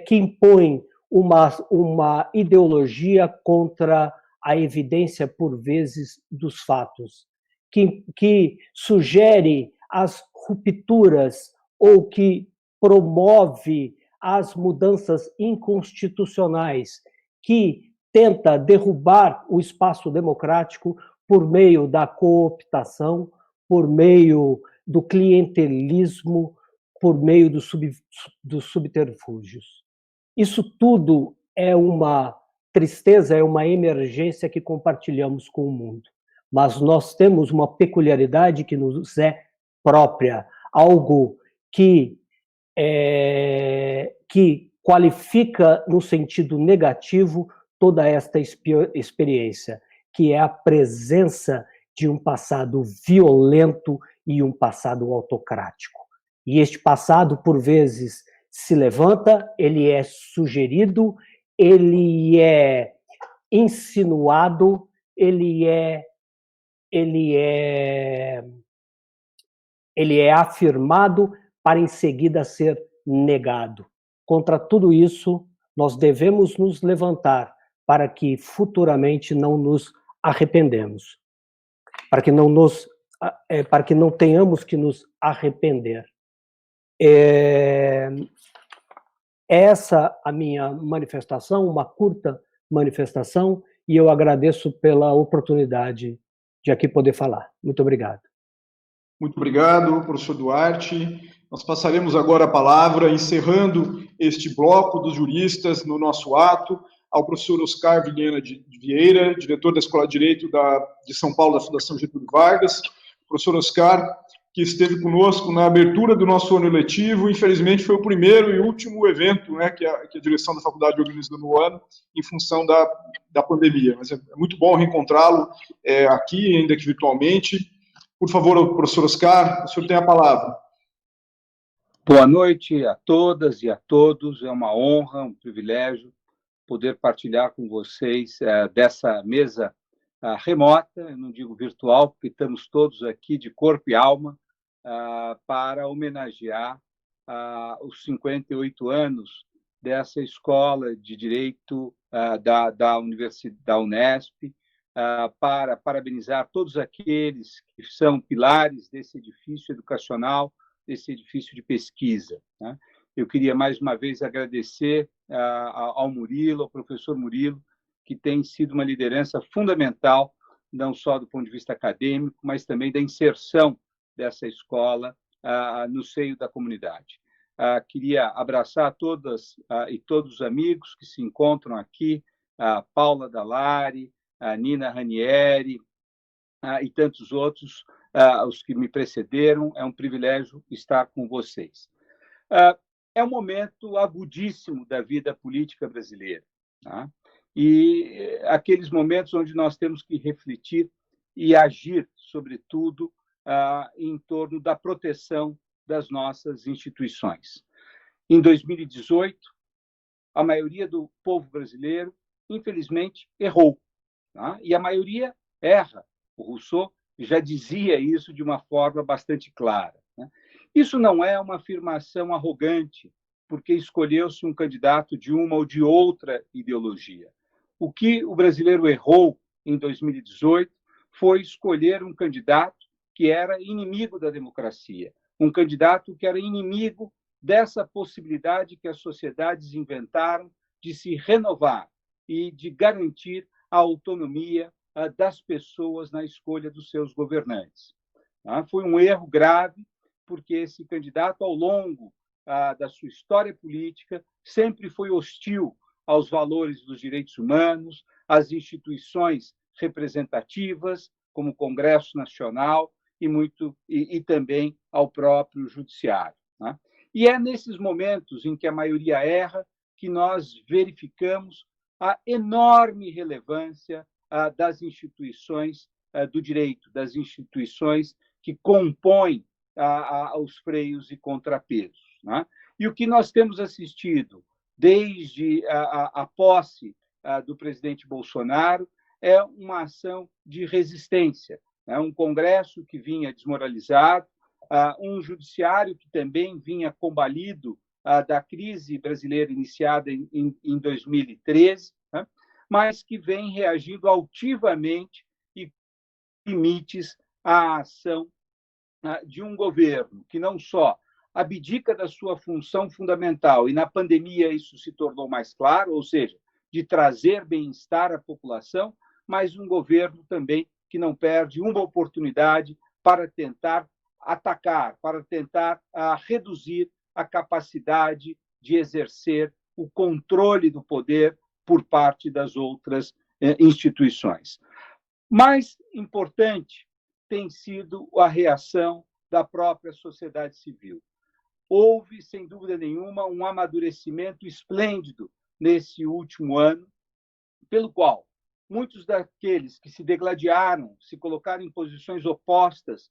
que impõe uma ideologia contra a evidência, por vezes, dos fatos, que sugere as rupturas ou que promove as mudanças inconstitucionais, que tenta derrubar o espaço democrático por meio da cooptação, por meio do clientelismo, por meio dos subterfúgios. Isso tudo é uma tristeza, é uma emergência que compartilhamos com o mundo. Mas nós temos uma peculiaridade que nos é própria, algo que qualifica no sentido negativo toda esta experiência, que é a presença de um passado violento e um passado autocrático. E este passado, por vezes, se levanta, ele é sugerido, ele é insinuado, ele é afirmado para em seguida ser negado. Contra tudo isso, nós devemos nos levantar para que futuramente não nos arrependemos, para que não tenhamos que nos arrepender. Essa a minha manifestação, uma curta manifestação, e eu agradeço pela oportunidade de aqui poder falar. Muito obrigado. Muito obrigado, professor Duarte. Nós passaremos agora a palavra, encerrando este bloco dos juristas no nosso ato, ao professor Oscar Vilhena de Vieira, diretor da Escola de Direito de São Paulo, da Fundação Getúlio Vargas. Professor Oscar, que esteve conosco na abertura do nosso ano letivo, infelizmente foi o primeiro e último evento, né, que a direção da faculdade organizou no ano, em função da pandemia. Mas é muito bom reencontrá-lo aqui, ainda que virtualmente. Por favor, professor Oscar, o senhor tem a palavra. Boa noite a todas e a todos. É uma honra, um privilégio poder partilhar com vocês dessa mesa remota, eu não digo virtual, porque estamos todos aqui de corpo e alma para homenagear os 58 anos dessa escola de direito da Universidade da Unesp, para parabenizar todos aqueles que são pilares desse edifício educacional, desse edifício de pesquisa, né? Eu queria mais uma vez agradecer ao Murilo, ao professor Murilo, que tem sido uma liderança fundamental, não só do ponto de vista acadêmico, mas também da inserção dessa escola no seio da comunidade. Queria abraçar todas e todos os amigos que se encontram aqui, a Paula Dallari, a Nina Ranieri e tantos outros, os que me precederam. É um privilégio estar com vocês. É um momento agudíssimo da vida política brasileira, tá? e aqueles momentos onde nós temos que refletir e agir, sobretudo, em torno da proteção das nossas instituições. Em 2018, a maioria do povo brasileiro, infelizmente, errou. Tá? E a maioria erra. O Rousseau já dizia isso de uma forma bastante clara. Né? Isso não é uma afirmação arrogante, porque escolheu-se um candidato de uma ou de outra ideologia. O que o brasileiro errou em 2018 foi escolher um candidato que era inimigo da democracia, um candidato que era inimigo dessa possibilidade que as sociedades inventaram de se renovar e de garantir a autonomia das pessoas na escolha dos seus governantes. Foi um erro grave, porque esse candidato, ao longo da sua história política, sempre foi hostil aos valores dos direitos humanos, às instituições representativas, como o Congresso Nacional, e também ao próprio Judiciário. Né? E é nesses momentos em que a maioria erra que nós verificamos a enorme relevância das instituições do direito, das instituições que compõem os freios e contrapesos. Né? E o que nós temos assistido desde a posse do presidente Bolsonaro é uma ação de resistência, né? Um Congresso que vinha desmoralizado, um judiciário que também vinha combalido da crise brasileira iniciada em 2013, né? Mas que vem reagindo altivamente e limites à ação de um governo que não só abdica da sua função fundamental, e na pandemia isso se tornou mais claro, ou seja, de trazer bem-estar à população, mas um governo também que não perde uma oportunidade para tentar atacar, para tentar reduzir a capacidade de exercer o controle do poder por parte das outras instituições. Mais importante tem sido a reação da própria sociedade civil. Houve, sem dúvida nenhuma, um amadurecimento esplêndido nesse último ano, pelo qual muitos daqueles que se degladiaram, se colocaram em posições opostas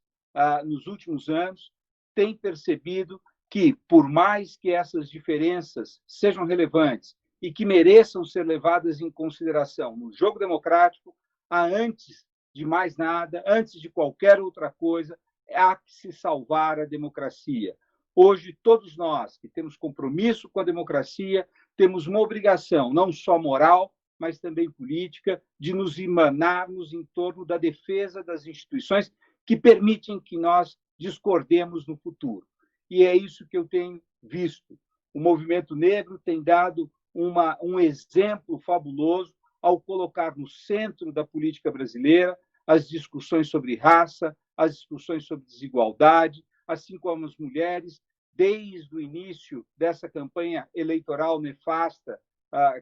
nos últimos anos, têm percebido que, por mais que essas diferenças sejam relevantes e que mereçam ser levadas em consideração no jogo democrático, antes de mais nada, antes de qualquer outra coisa, há que se salvar a democracia. Hoje, todos nós que temos compromisso com a democracia, temos uma obrigação, não só moral, mas também política, de nos irmanarmos em torno da defesa das instituições que permitem que nós discordemos no futuro. E é isso que eu tenho visto. O movimento negro tem dado um exemplo fabuloso ao colocar no centro da política brasileira as discussões sobre raça, as discussões sobre desigualdade, assim como as mulheres, desde o início dessa campanha eleitoral nefasta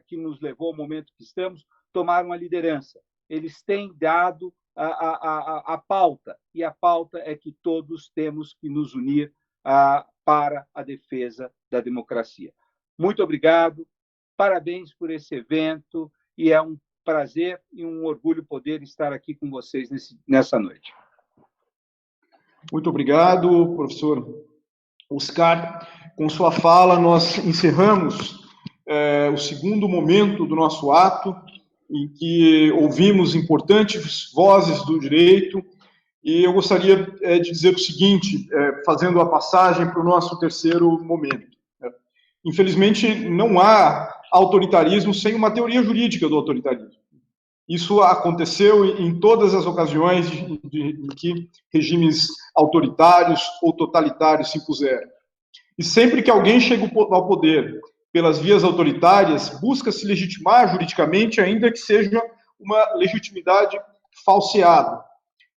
que nos levou ao momento que estamos, tomaram a liderança. Eles têm dado a pauta, e a pauta é que todos temos que nos unir para a defesa da democracia. Muito obrigado, parabéns por esse evento, e é um prazer e um orgulho poder estar aqui com vocês nessa noite. Muito obrigado, professor Oscar. Com sua fala, nós encerramos o segundo momento do nosso ato, em que ouvimos importantes vozes do direito, e eu gostaria de dizer o seguinte, fazendo a passagem para o nosso terceiro momento. Infelizmente, não há autoritarismo sem uma teoria jurídica do autoritarismo. Isso aconteceu em todas as ocasiões em que regimes autoritários ou totalitários se impuseram. E sempre que alguém chega ao poder pelas vias autoritárias, busca se legitimar juridicamente, ainda que seja uma legitimidade falseada.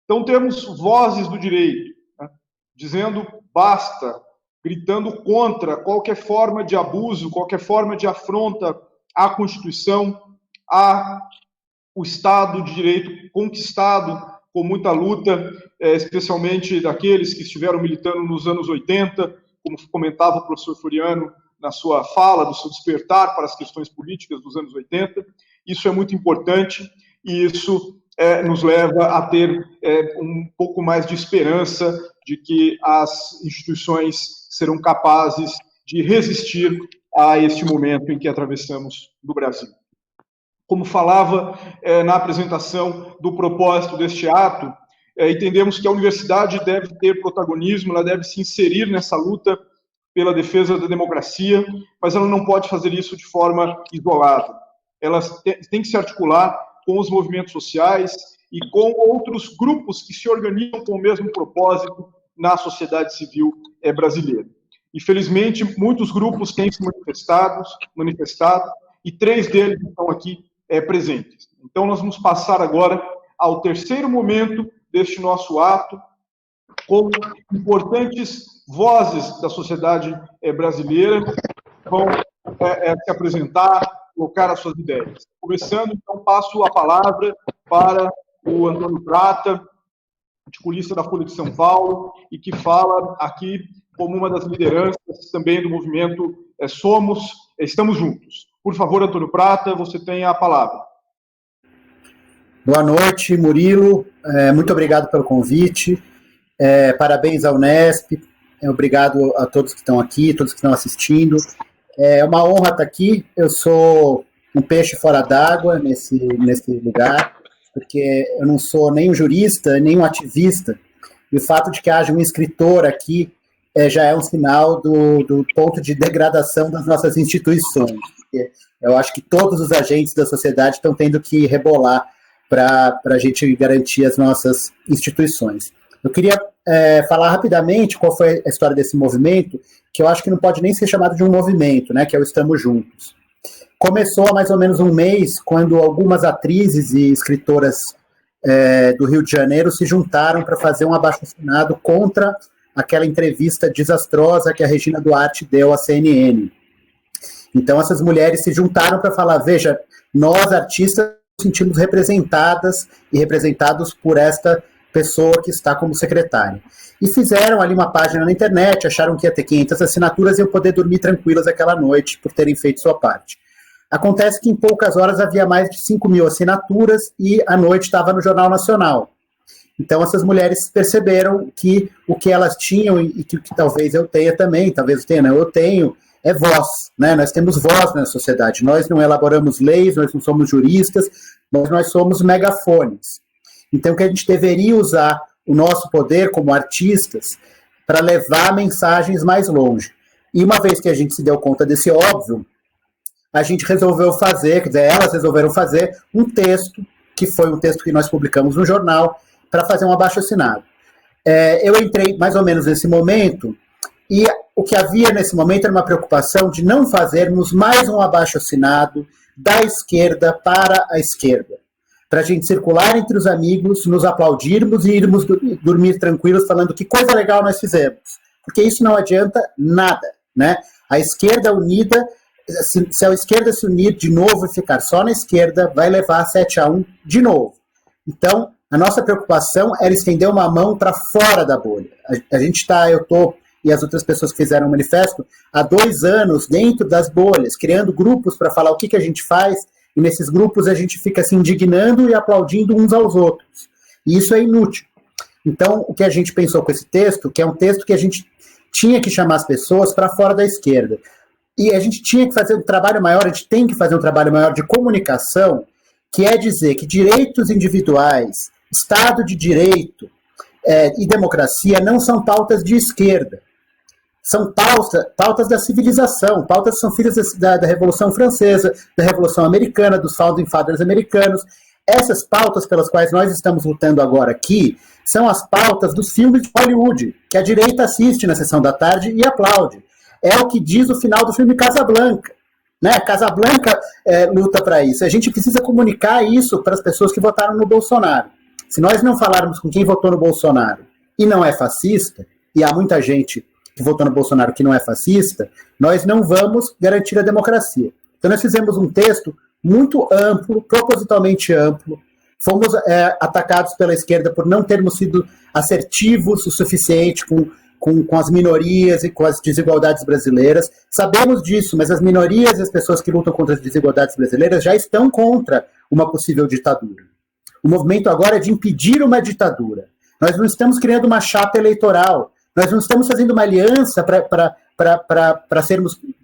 Então, temos vozes do direito, né, dizendo basta, gritando contra qualquer forma de abuso, qualquer forma de afronta à Constituição, ao Estado de Direito conquistado com muita luta, especialmente daqueles que estiveram militando nos anos 80, como comentava o professor Floriano na sua fala, do seu despertar para as questões políticas dos anos 80, Isso é muito importante e isso nos leva a ter um pouco mais de esperança de que as instituições serão capazes de resistir a este momento em que atravessamos no Brasil. Como falava na apresentação do propósito deste ato, entendemos que a universidade deve ter protagonismo, ela deve se inserir nessa luta pela defesa da democracia, mas ela não pode fazer isso de forma isolada. Ela tem que se articular com os movimentos sociais e com outros grupos que se organizam com o mesmo propósito na sociedade civil brasileira. E, felizmente, muitos grupos têm se manifestado, e 3 deles estão aqui presentes. Então, nós vamos passar agora ao terceiro momento deste nosso ato, com importantes vozes da sociedade brasileira que vão se apresentar, colocar as suas ideias. Começando, então, passo a palavra para o Antônio Prata, articulista da Folha de São Paulo, e que fala aqui como uma das lideranças também do movimento Estamos Juntos. Por favor, Antônio Prata, você tem a palavra. Boa noite, Murilo. Muito obrigado pelo convite. Parabéns à Unesp. Obrigado a todos que estão aqui, todos que estão assistindo. É uma honra estar aqui. Eu sou um peixe fora d'água nesse lugar, porque eu não sou nem um jurista, nem um ativista. E o fato de que haja um escritor aqui já é um sinal do ponto de degradação das nossas instituições. Eu acho que todos os agentes da sociedade estão tendo que rebolar para a gente garantir as nossas instituições. Eu queria falar rapidamente qual foi a história desse movimento, que eu acho que não pode nem ser chamado de um movimento, né, que é o Estamos Juntos. Começou há mais ou menos um mês, quando algumas atrizes e escritoras do Rio de Janeiro se juntaram para fazer um abaixo-assinado contra aquela entrevista desastrosa que a Regina Duarte deu à CNN. Então, essas mulheres se juntaram para falar, veja, nós, artistas, nos sentimos representadas e representados por esta pessoa que está como secretária. E fizeram ali uma página na internet, acharam que ia ter 500 assinaturas e iam poder dormir tranquilas aquela noite por terem feito sua parte. Acontece que em poucas horas havia mais de 5.000 assinaturas e a noite estava no Jornal Nacional. Então essas mulheres perceberam que o que elas tinham e que talvez eu tenha também, talvez eu tenha, não, eu tenho, é voz, né? Nós temos voz na sociedade, nós não elaboramos leis, nós não somos juristas, mas nós somos megafones. Então que a gente deveria usar o nosso poder como artistas para levar mensagens mais longe. E uma vez que a gente se deu conta desse óbvio, a gente resolveu fazer, quer dizer, elas resolveram fazer um texto, que foi um texto que nós publicamos no jornal, para fazer um abaixo-assinado. Eu entrei mais ou menos nesse momento, e o que havia nesse momento era uma preocupação de não fazermos mais um abaixo-assinado da esquerda para a esquerda, para a gente circular entre os amigos, nos aplaudirmos e irmos dormir tranquilos falando que coisa legal nós fizemos, porque isso não adianta nada, né? A esquerda unida, se a esquerda se unir de novo e ficar só na esquerda, vai levar 7-1 de novo. Então, a nossa preocupação era estender uma mão para fora da bolha. A gente está, eu estou, e as outras pessoas que fizeram o manifesto, há 2 anos dentro das bolhas, criando grupos para falar o que a gente faz, e nesses grupos a gente fica se indignando e aplaudindo uns aos outros. E isso é inútil. Então, o que a gente pensou com esse texto, que é um texto que a gente tinha que chamar as pessoas para fora da esquerda. E a gente tinha que fazer um trabalho maior, a gente tem que fazer um trabalho maior de comunicação, que é dizer que direitos individuais, Estado de Direito e democracia não são pautas de esquerda. São pautas da civilização, pautas que são filhas da Revolução Francesa, da Revolução Americana, dos Founding Fathers americanos. Essas pautas pelas quais nós estamos lutando agora aqui são as pautas dos filmes de Hollywood, que a direita assiste na sessão da tarde e aplaude. É o que diz o final do filme Casablanca. Né? Casablanca luta para isso. A gente precisa comunicar isso para as pessoas que votaram no Bolsonaro. Se nós não falarmos com quem votou no Bolsonaro e não é fascista, e há muita gente que votou no Bolsonaro que não é fascista, nós não vamos garantir a democracia. Então nós fizemos um texto muito amplo, propositalmente amplo, fomos atacados pela esquerda por não termos sido assertivos o suficiente com com as minorias e com as desigualdades brasileiras. Sabemos disso, mas as minorias e as pessoas que lutam contra as desigualdades brasileiras já estão contra uma possível ditadura. O movimento agora é de impedir uma ditadura. Nós não estamos criando uma chapa eleitoral, nós não estamos fazendo uma aliança para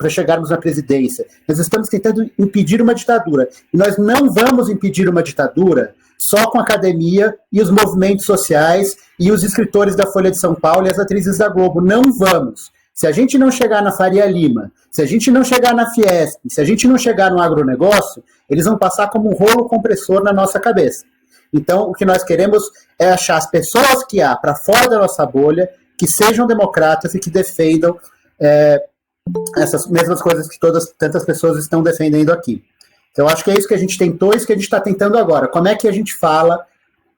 chegarmos na presidência. Nós estamos tentando impedir uma ditadura. E nós não vamos impedir uma ditadura só com a academia e os movimentos sociais e os escritores da Folha de São Paulo e as atrizes da Globo. Não vamos. Se a gente não chegar na Faria Lima, se a gente não chegar na Fiesp, se a gente não chegar no agronegócio, eles vão passar como um rolo compressor na nossa cabeça. Então, o que nós queremos é achar as pessoas que há para fora da nossa bolha, que sejam democratas e que defendam essas mesmas coisas que tantas pessoas estão defendendo aqui. Então, acho que é isso que a gente tentou, isso que a gente está tentando agora. Como é que a gente fala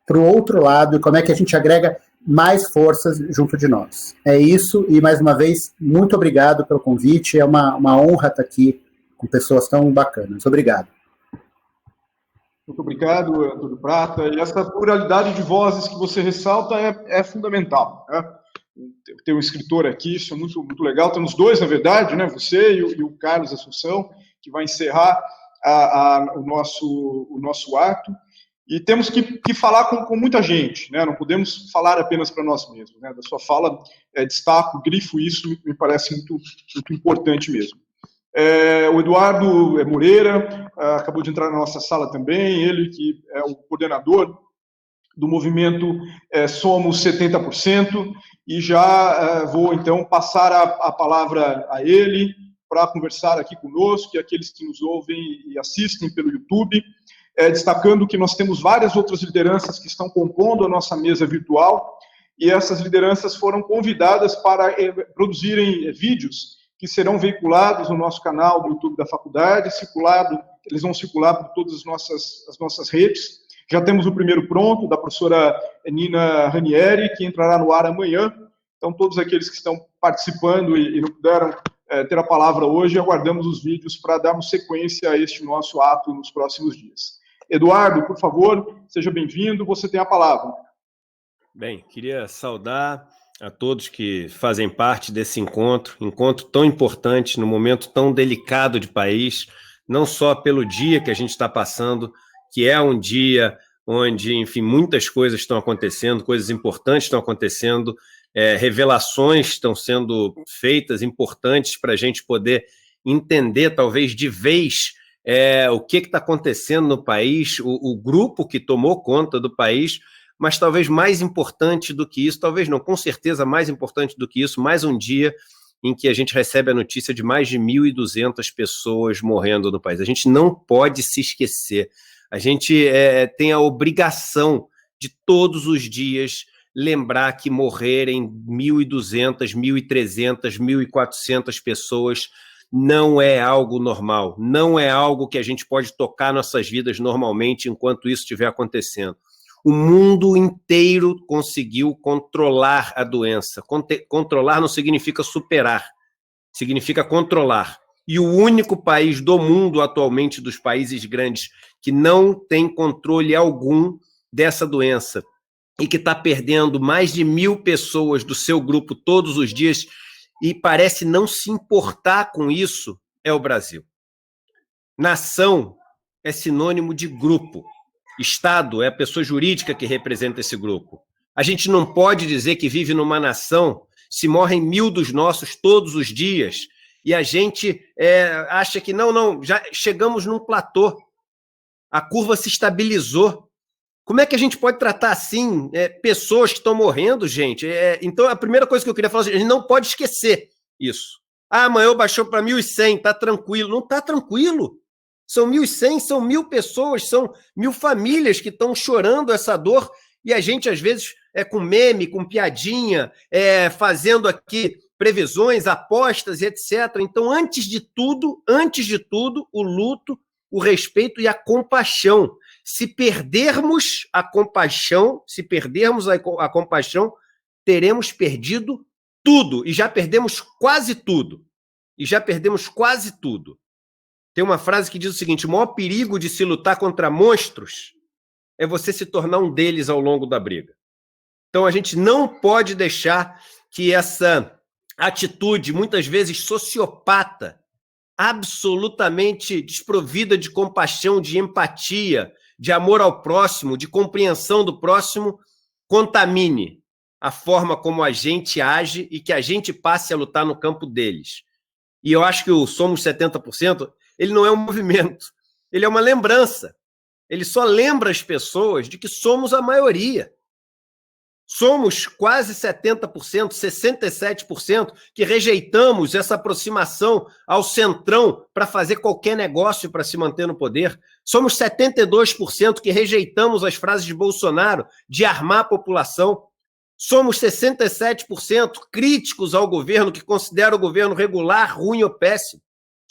para o outro lado e como é que a gente agrega mais forças junto de nós. É isso, e mais uma vez, muito obrigado pelo convite, é uma honra estar aqui com pessoas tão bacanas. Obrigado. Muito obrigado, Antônio Prata. E essa pluralidade de vozes que você ressalta é fundamental, né? Ter um escritor aqui, isso é muito, muito legal. Temos dois, na verdade, né? Você e o Carlos Assunção, que vai encerrar o nosso ato. E temos que falar com muita gente, né? Não podemos falar apenas para nós mesmos, né? Da sua fala, destaco, grifo isso, me parece muito, muito importante mesmo. O Eduardo Moreira acabou de entrar na nossa sala também, ele que é o coordenador do movimento Somos 70%, e já vou, então, passar a palavra a ele para conversar aqui conosco, e aqueles que nos ouvem e assistem pelo YouTube, destacando que nós temos várias outras lideranças que estão compondo a nossa mesa virtual, e essas lideranças foram convidadas para produzirem vídeos que serão veiculados no nosso canal do YouTube da faculdade, eles vão circular por todas as nossas redes. Já temos o primeiro pronto, da professora Nina Ranieri, que entrará no ar amanhã. Então, todos aqueles que estão participando e não puderam ter a palavra hoje, aguardamos os vídeos para darmos sequência a este nosso ato nos próximos dias. Eduardo, por favor, seja bem-vindo, você tem a palavra. Bem, queria saudar a todos que fazem parte desse encontro tão importante, num momento tão delicado de país, não só pelo dia que a gente está passando, que é um dia onde, enfim, muitas coisas estão acontecendo, coisas importantes estão acontecendo, revelações estão sendo feitas, importantes para a gente poder entender, talvez, de vez, o que está acontecendo no país, o grupo que tomou conta do país, mas talvez mais importante do que isso, talvez não, com certeza mais importante do que isso, mais um dia em que a gente recebe a notícia de mais de 1.200 pessoas morrendo no país. A gente não pode se esquecer. A gente tem a obrigação de todos os dias lembrar que morrerem 1.200, 1.300, 1.400 pessoas não é algo normal, não é algo que a gente pode tocar nossas vidas normalmente enquanto isso estiver acontecendo. O mundo inteiro conseguiu controlar a doença. Controlar não significa superar, significa controlar. E o único país do mundo atualmente, dos países grandes, que não tem controle algum dessa doença e que está perdendo mais de 1.000 pessoas do seu grupo todos os dias e parece não se importar com isso, é o Brasil. Nação é sinônimo de grupo. Estado é a pessoa jurídica que representa esse grupo. A gente não pode dizer que vive numa nação se morrem 1.000 dos nossos todos os dias e a gente acha que não, já chegamos num platô. A curva se estabilizou. Como é que a gente pode tratar assim pessoas que estão morrendo, gente? Então, a primeira coisa que eu queria falar, a gente não pode esquecer isso. Amanhã baixou para 1.100, está tranquilo. Não está tranquilo. São 1.100, são 1.000 pessoas, são 1.000 famílias que estão chorando essa dor e a gente, às vezes, com meme, com piadinha, fazendo aqui previsões, apostas, etc. Então, antes de tudo, o luto, o respeito e a compaixão. Se perdermos a compaixão, teremos perdido tudo e já perdemos quase tudo. Tem uma frase que diz o seguinte: o maior perigo de se lutar contra monstros é você se tornar um deles ao longo da briga. Então a gente não pode deixar que essa atitude, muitas vezes sociopata, absolutamente desprovida de compaixão, de empatia, de amor ao próximo, de compreensão do próximo, contamine a forma como a gente age e que a gente passe a lutar no campo deles. E eu acho que o Somos 70%, ele não é um movimento, ele é uma lembrança. Ele só lembra as pessoas de que somos a maioria. Somos quase 70%, 67%, que rejeitamos essa aproximação ao centrão para fazer qualquer negócio para se manter no poder. Somos 72% que rejeitamos as frases de Bolsonaro de armar a população. Somos 67% críticos ao governo, que considera o governo regular, ruim ou péssimo.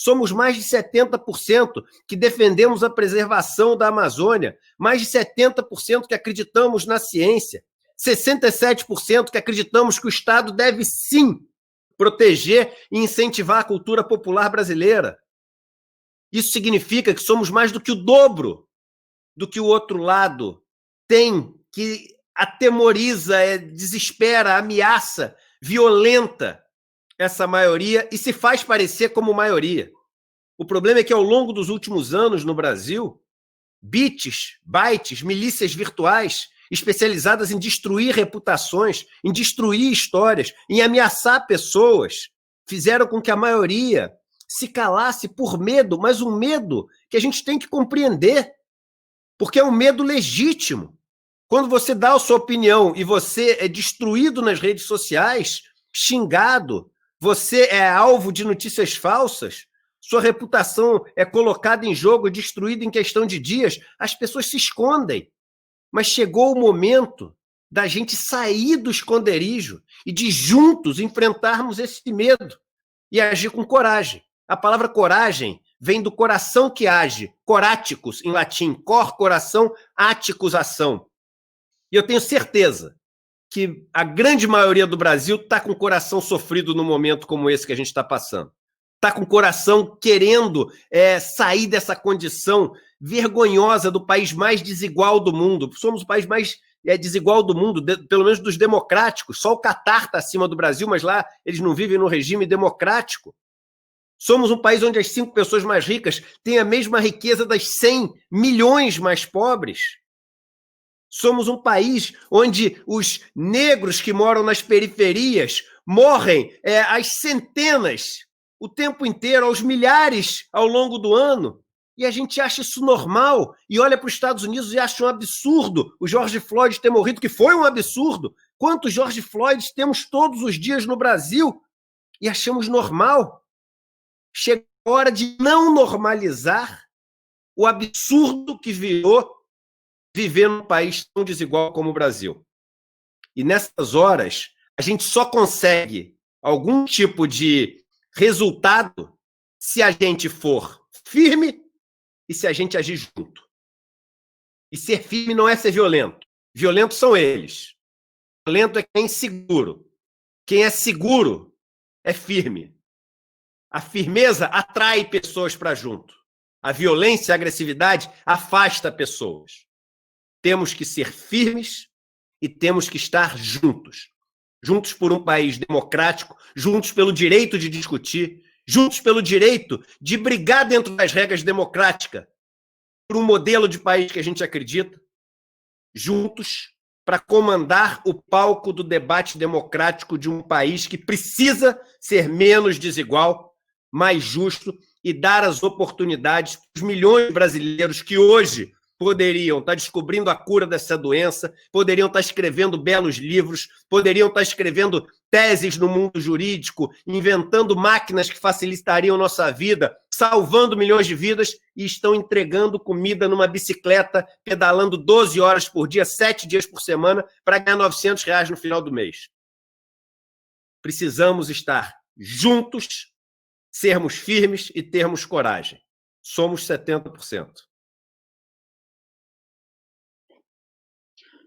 Somos mais de 70% que defendemos a preservação da Amazônia, mais de 70% que acreditamos na ciência, 67% que acreditamos que o Estado deve, sim, proteger e incentivar a cultura popular brasileira. Isso significa que somos mais do que o dobro do que o outro lado tem, que atemoriza, desespera, ameaça, violenta essa maioria e se faz parecer como maioria. O problema é que, ao longo dos últimos anos no Brasil, bits, bytes, milícias virtuais especializadas em destruir reputações, em destruir histórias, em ameaçar pessoas, fizeram com que a maioria se calasse por medo, mas um medo que a gente tem que compreender, porque é um medo legítimo. Quando você dá a sua opinião e você é destruído nas redes sociais, xingado, você é alvo de notícias falsas, sua reputação é colocada em jogo, destruída em questão de dias, as pessoas se escondem. Mas chegou o momento da gente sair do esconderijo e de juntos enfrentarmos esse medo e agir com coragem. A palavra coragem vem do coração que age, coraticus, em latim, cor, coração, aticus, ação. E eu tenho certeza que a grande maioria do Brasil está com o coração sofrido num momento como esse que a gente está passando. Está com o coração querendo sair dessa condição vergonhosa do país mais desigual do mundo. Somos o país mais desigual do mundo, pelo menos dos democráticos. Só o Catar está acima do Brasil, mas lá eles não vivem no regime democrático. Somos um país onde as 5 pessoas mais ricas têm a mesma riqueza das 100 milhões mais pobres. Somos um país onde os negros que moram nas periferias morrem às centenas, o tempo inteiro, aos milhares ao longo do ano. E a gente acha isso normal e olha para os Estados Unidos e acha um absurdo o George Floyd ter morrido, que foi um absurdo. Quantos George Floyds temos todos os dias no Brasil e achamos normal? Chega a hora de não normalizar o absurdo que virou viver num país tão desigual como o Brasil. E nessas horas, a gente só consegue algum tipo de resultado se a gente for firme e se a gente agir junto. E ser firme não é ser violento. Violentos são eles. Violento é quem é inseguro. Quem é seguro é firme. A firmeza atrai pessoas para junto. A violência e a agressividade afasta pessoas. Temos que ser firmes e temos que estar juntos. Juntos por um país democrático, juntos pelo direito de discutir, juntos pelo direito de brigar dentro das regras democráticas, por um modelo de país que a gente acredita, juntos para comandar o palco do debate democrático de um país que precisa ser menos desigual, mais justo e dar as oportunidades para os milhões de brasileiros que hoje poderiam estar descobrindo a cura dessa doença, poderiam estar escrevendo belos livros, poderiam estar escrevendo teses no mundo jurídico, inventando máquinas que facilitariam nossa vida, salvando milhões de vidas e estão entregando comida numa bicicleta, pedalando 12 horas por dia, 7 dias por semana, para ganhar R$900 no final do mês. Precisamos estar juntos, sermos firmes e termos coragem. Somos 70%.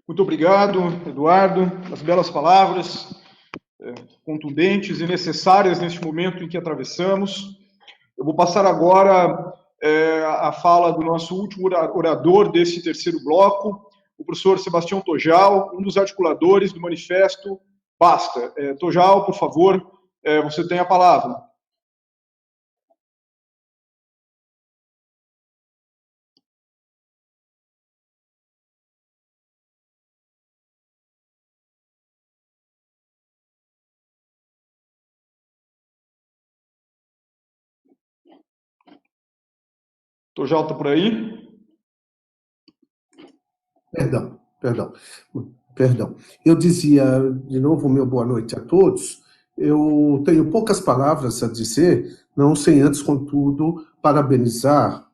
Muito obrigado, Eduardo, as belas palavras, contundentes e necessárias neste momento em que atravessamos. Eu vou passar agora a fala do nosso último orador desse terceiro bloco, o professor Sebastião Tojal, um dos articuladores do Manifesto Basta. Tojal, por favor, você tem a palavra. Tojal está por aí? Perdão. Eu dizia, de novo, meu boa noite a todos. Eu tenho poucas palavras a dizer, não sem antes, contudo, parabenizar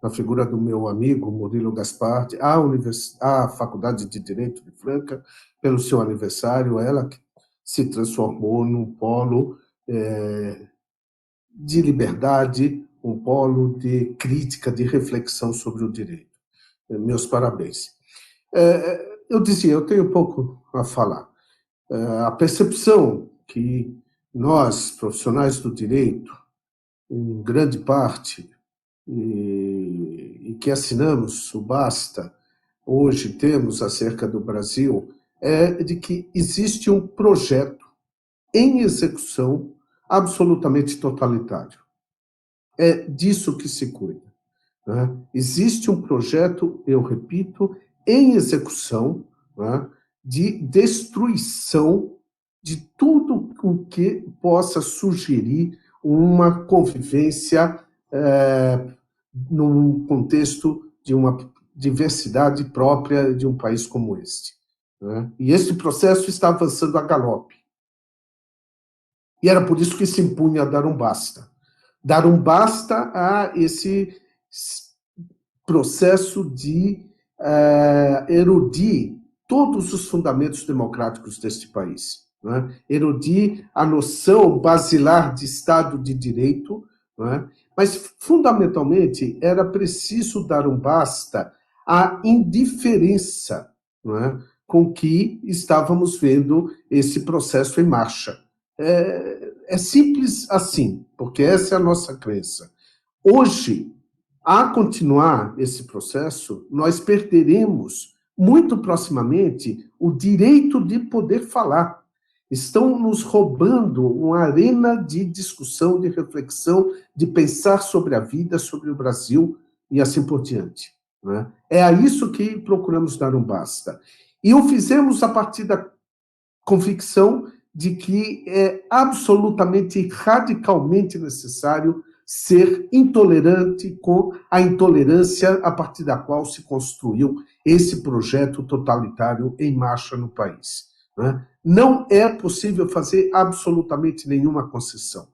a figura do meu amigo Murilo Gaspard, a Faculdade de Direito de Franca, pelo seu aniversário, ela que se transformou num polo de liberdade, um polo de crítica, de reflexão sobre o direito. Meus parabéns. Eu dizia, eu tenho pouco a falar. A percepção que nós, profissionais do direito, em grande parte, e que assinamos o Basta, hoje temos acerca do Brasil, é de que existe um projeto em execução absolutamente totalitário. É disso que se cuida. Né? Existe um projeto, eu repito, em execução, né, de destruição de tudo o que possa sugerir uma convivência num contexto de uma diversidade própria de um país como este. Né? E esse processo está avançando a galope. E era por isso que se impunha a dar um basta. Dar um basta a esse processo de erudir todos os fundamentos democráticos deste país. Né? Erudir a noção basilar de Estado de Direito, né? Mas, fundamentalmente, era preciso dar um basta à indiferença, né, com que estávamos vendo esse processo em marcha. É simples assim, porque essa é a nossa crença. Hoje, a continuar esse processo, nós perderemos, muito proximamente, o direito de poder falar. Estão nos roubando uma arena de discussão, de reflexão, de pensar sobre a vida, sobre o Brasil e assim por diante. Né? É a isso que procuramos dar um basta. E o fizemos a partir da convicção de que é absolutamente, radicalmente necessário ser intolerante com a intolerância a partir da qual se construiu esse projeto totalitário em marcha no país. Né? Não é possível fazer absolutamente nenhuma concessão.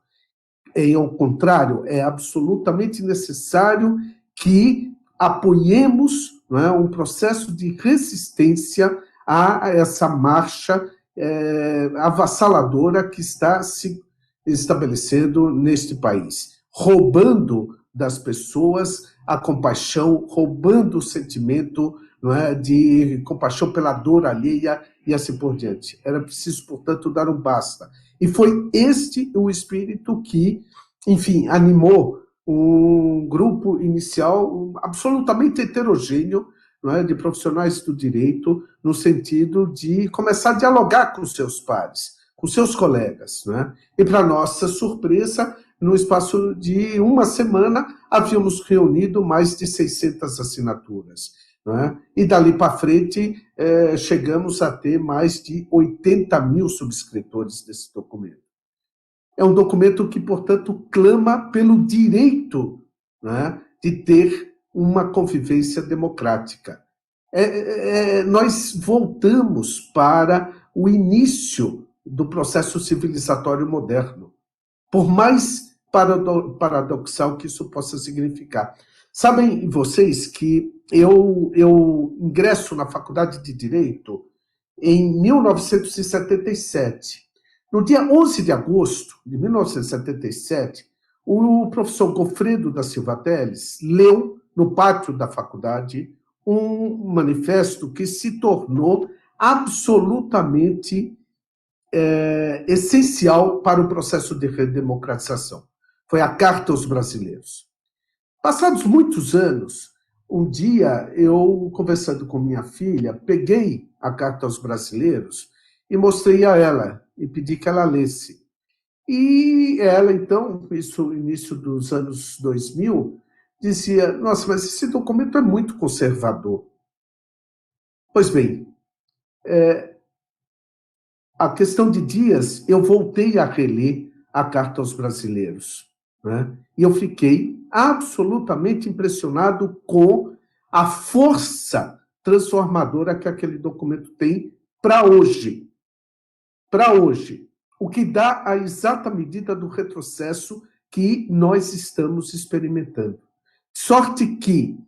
Ao contrário, é absolutamente necessário que apoiemos, né, um processo de resistência a essa marcha avassaladora que está se estabelecendo neste país, roubando das pessoas a compaixão, roubando o sentimento, não é, de compaixão pela dor alheia e assim por diante. Era preciso, portanto, dar um basta. E foi este o espírito que, enfim, animou um grupo inicial absolutamente heterogêneo, não é, de profissionais do direito, no sentido de começar a dialogar com seus pares, com seus colegas. Não é? E, para nossa surpresa, no espaço de uma semana, havíamos reunido mais de 600 assinaturas. Não é? E dali para frente, chegamos a ter mais de 80 mil subscritores desse documento. É um documento que, portanto, clama pelo direito, né, de ter uma convivência democrática. Nós voltamos para o início do processo civilizatório moderno, por mais paradoxal que isso possa significar. Sabem vocês que eu ingresso na Faculdade de Direito em 1977. No dia 11 de agosto de 1977, o professor Goffredo da Silva Teles leu no pátio da faculdade um manifesto que se tornou absolutamente essencial para o processo de redemocratização. Foi a Carta aos Brasileiros. Passados muitos anos, um dia eu, conversando com minha filha, peguei a Carta aos Brasileiros e mostrei a ela, e pedi que ela lesse. E ela, então, isso no início dos anos 2000, dizia, nossa, mas esse documento é muito conservador. Pois bem, a questão de dias, eu voltei a reler a Carta aos Brasileiros, né? E eu fiquei absolutamente impressionado com a força transformadora que aquele documento tem para hoje. Para hoje. O que dá a exata medida do retrocesso que nós estamos experimentando. Sorte que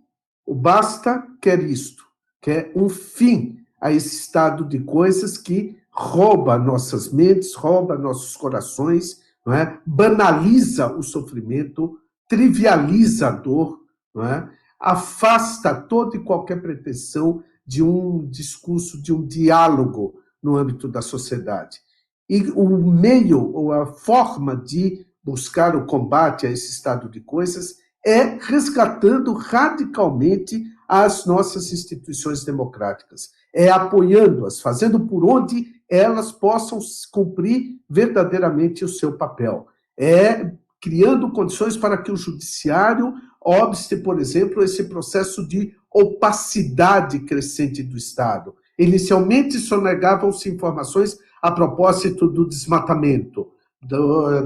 o Basta quer isto, quer um fim a esse estado de coisas que rouba nossas mentes, rouba nossos corações, não é? Banaliza o sofrimento, trivializa a dor, não é? Afasta toda e qualquer pretensão de um discurso, de um diálogo no âmbito da sociedade. E o meio, ou a forma de buscar o combate a esse estado de coisas é resgatando radicalmente as nossas instituições democráticas, é apoiando-as, fazendo por onde elas possam cumprir verdadeiramente o seu papel, é criando condições para que o judiciário obste, por exemplo, esse processo de opacidade crescente do Estado. Inicialmente sonegavam-se informações a propósito do desmatamento,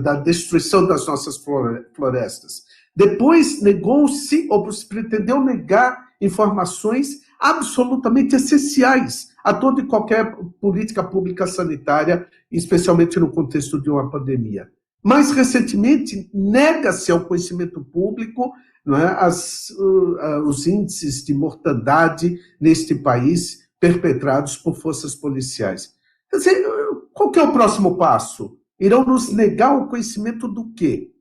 da destruição das nossas florestas. Depois negou-se, ou se pretendeu negar informações absolutamente essenciais a toda e qualquer política pública sanitária, especialmente no contexto de uma pandemia. Mais recentemente, nega-se ao conhecimento público, não é, os índices de mortandade neste país perpetrados por forças policiais. Quer dizer, qual que é o próximo passo? Irão nos negar o conhecimento do quê?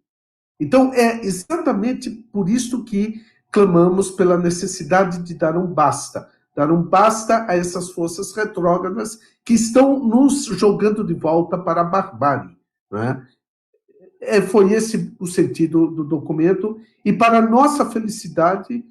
Então, é exatamente por isso que clamamos pela necessidade de dar um basta a essas forças retrógradas que estão nos jogando de volta para a barbárie. Não é? Foi esse o sentido do documento, e para nossa felicidade,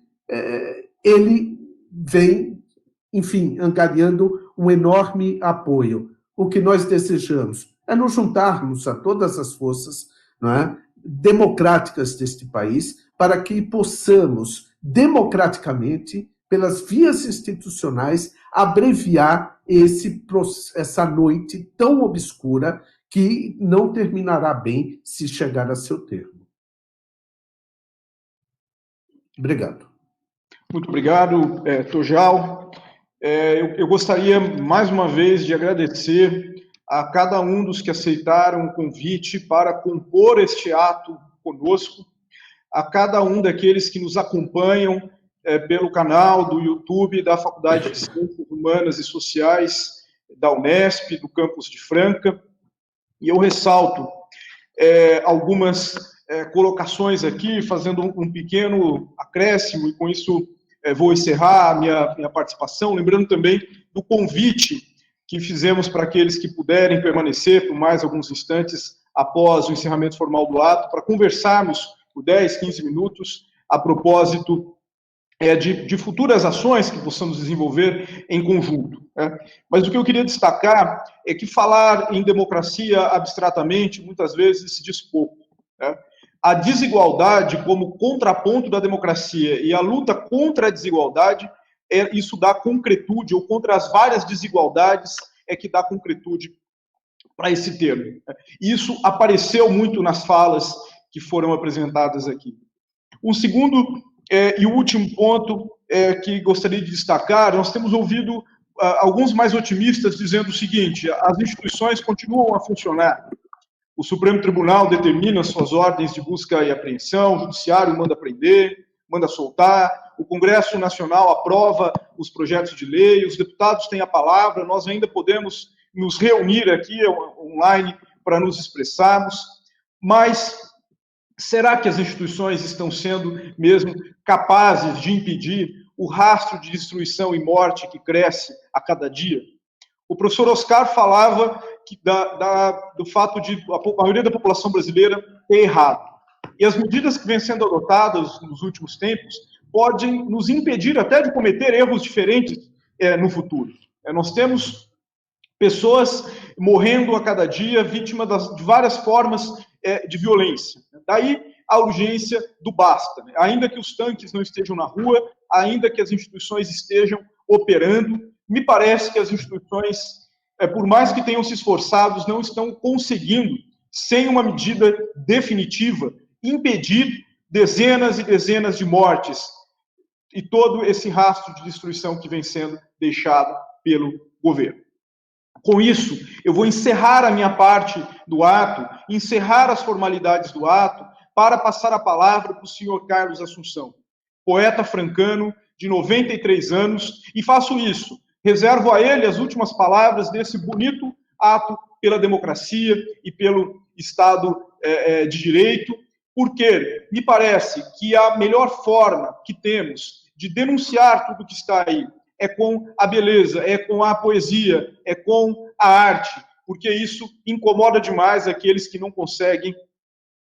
ele vem, enfim, angariando um enorme apoio. O que nós desejamos é nos juntarmos a todas as forças, não é, democráticas deste país, para que possamos, democraticamente, pelas vias institucionais, abreviar essa noite tão obscura que não terminará bem se chegar a seu termo. Obrigado. Muito obrigado, Tojal. Eu gostaria, mais uma vez, de agradecer a cada um dos que aceitaram o convite para compor este ato conosco, a cada um daqueles que nos acompanham pelo canal do YouTube da Faculdade de Ciências Humanas e Sociais da Unesp, do campus de Franca. E eu ressalto algumas colocações aqui, fazendo um pequeno acréscimo, e com isso vou encerrar a minha participação, lembrando também do convite que fizemos para aqueles que puderem permanecer por mais alguns instantes após o encerramento formal do ato, para conversarmos por 10, 15 minutos a propósito de futuras ações que possamos desenvolver em conjunto. Mas o que eu queria destacar é que falar em democracia abstratamente muitas vezes se diz pouco. A desigualdade como contraponto da democracia e a luta contra a desigualdade, isso dá concretude, ou contra as várias desigualdades é que dá concretude para esse termo. Isso apareceu muito nas falas que foram apresentadas aqui. Um segundo e último ponto que gostaria de destacar, nós temos ouvido alguns mais otimistas dizendo o seguinte: as instituições continuam a funcionar. O Supremo Tribunal determina suas ordens de busca e apreensão, o Judiciário manda prender, manda soltar, o Congresso Nacional aprova os projetos de lei, os deputados têm a palavra, nós ainda podemos nos reunir aqui online para nos expressarmos, mas será que as instituições estão sendo mesmo capazes de impedir o rastro de destruição e morte que cresce a cada dia? O professor Oscar falava do fato de a maioria da população brasileira ter errado. E as medidas que vêm sendo adotadas nos últimos tempos podem nos impedir até de cometer erros diferentes no futuro. Nós temos Pessoas morrendo a cada dia, vítima de várias formas de violência. Daí a urgência do basta. Ainda que os tanques não estejam na rua, ainda que as instituições estejam operando, me parece que as instituições, por mais que tenham se esforçado, não estão conseguindo, sem uma medida definitiva, impedir dezenas e dezenas de mortes e todo esse rastro de destruição que vem sendo deixado pelo governo. Com isso, eu vou encerrar a minha parte do ato, encerrar as formalidades do ato, para passar a palavra para o senhor Carlos Assunção, poeta francano de 93 anos, e faço isso, reservo a ele as últimas palavras desse bonito ato pela democracia e pelo Estado de Direito, porque me parece que a melhor forma que temos de denunciar tudo que está aí é com a beleza, é com a poesia, é com a arte, porque isso incomoda demais aqueles que não conseguem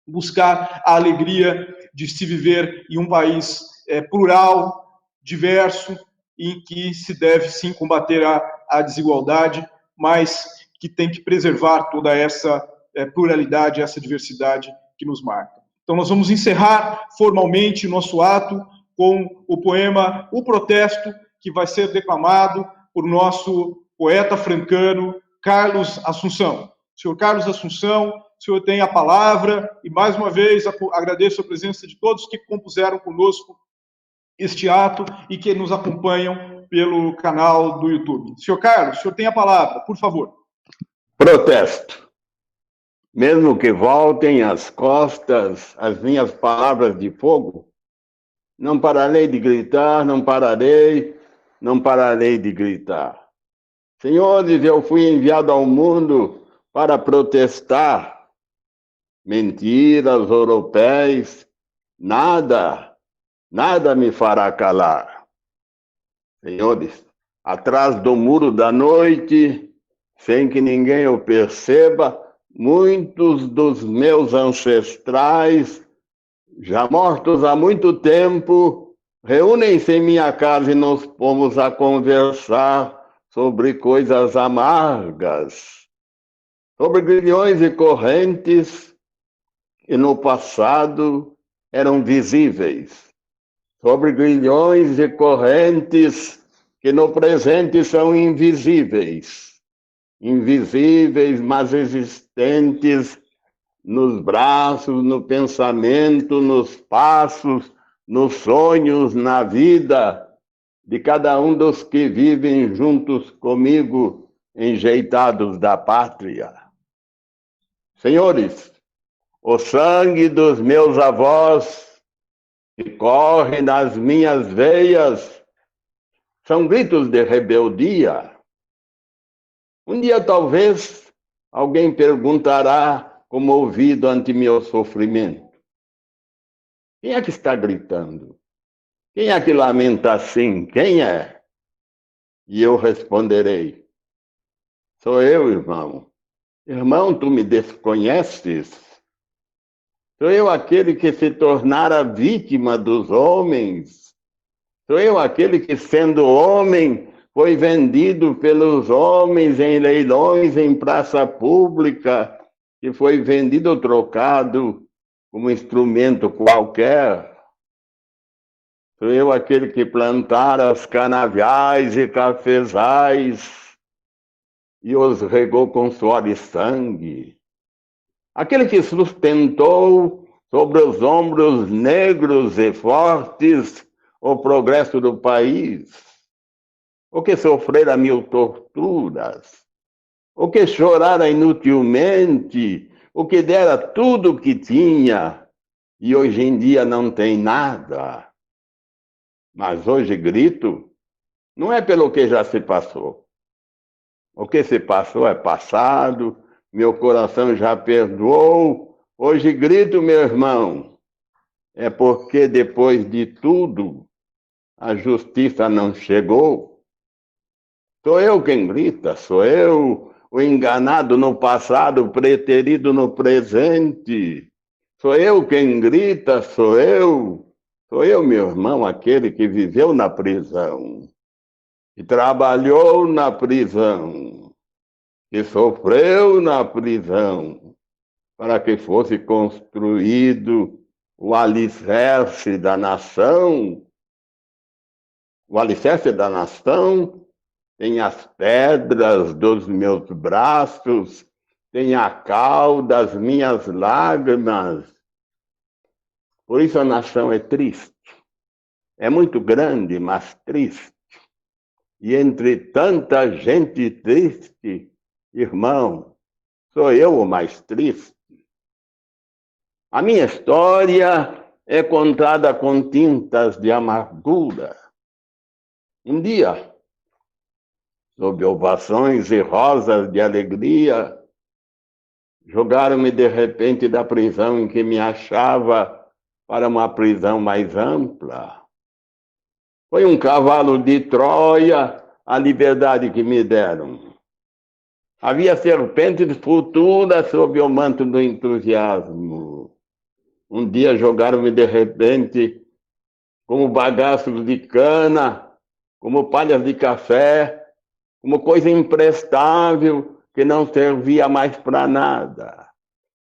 buscar a alegria de se viver em um país plural, diverso, em que se deve, sim, combater a desigualdade, mas que tem que preservar toda essa pluralidade, essa diversidade que nos marca. Então, nós vamos encerrar formalmente o nosso ato com o poema O Protesto, que vai ser declamado por nosso poeta francano, Carlos Assunção. Senhor Carlos Assunção, o senhor tem a palavra, e mais uma vez agradeço a presença de todos que compuseram conosco este ato e que nos acompanham pelo canal do YouTube. Senhor Carlos, o senhor tem a palavra, por favor. Protesto. Mesmo que voltem às costas as minhas palavras de fogo, não pararei de gritar, não pararei de gritar. Senhores, eu fui enviado ao mundo para protestar. Mentiras, europeus, nada me fará calar. Senhores, atrás do muro da noite, sem que ninguém o perceba, muitos dos meus ancestrais, já mortos há muito tempo, reúnem-se em minha casa e nos pomos a conversar sobre coisas amargas, sobre grilhões e correntes que no passado eram visíveis, sobre grilhões e correntes que no presente são invisíveis, mas existentes nos braços, no pensamento, nos passos, nos sonhos, na vida de cada um dos que vivem juntos comigo, enjeitados da pátria. Senhores, o sangue dos meus avós que corre nas minhas veias são gritos de rebeldia. Um dia, talvez, alguém perguntará comovido ante meu sofrimento: quem é que está gritando? Quem é que lamenta assim? Quem é? E eu responderei: sou eu, irmão. Irmão, tu me desconheces? Sou eu aquele que se tornara vítima dos homens. Sou eu aquele que, sendo homem, foi vendido pelos homens em leilões, em praça pública, que foi vendido ou trocado como instrumento qualquer. Sou eu aquele que plantara os canaviais e cafezais e os regou com suor e sangue. Aquele que sustentou sobre os ombros negros e fortes o progresso do país. O que sofrera 1000 torturas. O que chorara inutilmente. O que dera tudo o que tinha e hoje em dia não tem nada. Mas hoje grito, não é pelo que já se passou. O que se passou é passado, meu coração já perdoou. Hoje grito, meu irmão, é porque depois de tudo, a justiça não chegou. Sou eu quem grita, sou eu o enganado no passado, preterido no presente. Sou eu quem grita, sou eu, meu irmão, aquele que viveu na prisão, que trabalhou na prisão, que sofreu na prisão, para que fosse construído o alicerce da nação. O alicerce da nação tem as pedras dos meus braços, tem a cal das minhas lágrimas. Por isso a nação é triste. É muito grande, mas triste. E entre tanta gente triste, irmão, sou eu o mais triste. A minha história é contada com tintas de amargura. Um dia, sob ovações e rosas de alegria, jogaram-me de repente da prisão em que me achava para uma prisão mais ampla. Foi um cavalo de Troia a liberdade que me deram. Havia serpentes futuras sob o manto do entusiasmo. Um dia jogaram-me de repente como bagaços de cana, como palhas de café, como coisa imprestável que não servia mais para nada.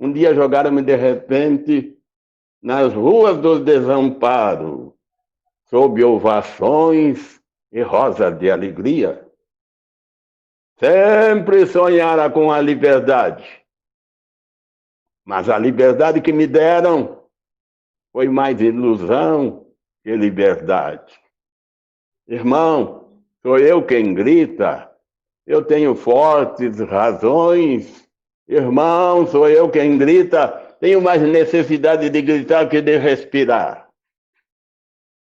Um dia jogaram-me de repente nas ruas do desamparo, sob ovações e rosas de alegria. Sempre sonhara com a liberdade, mas a liberdade que me deram foi mais ilusão que liberdade. Irmão, sou eu quem grita, eu tenho fortes razões. Irmão, sou eu quem grita, tenho mais necessidade de gritar que de respirar.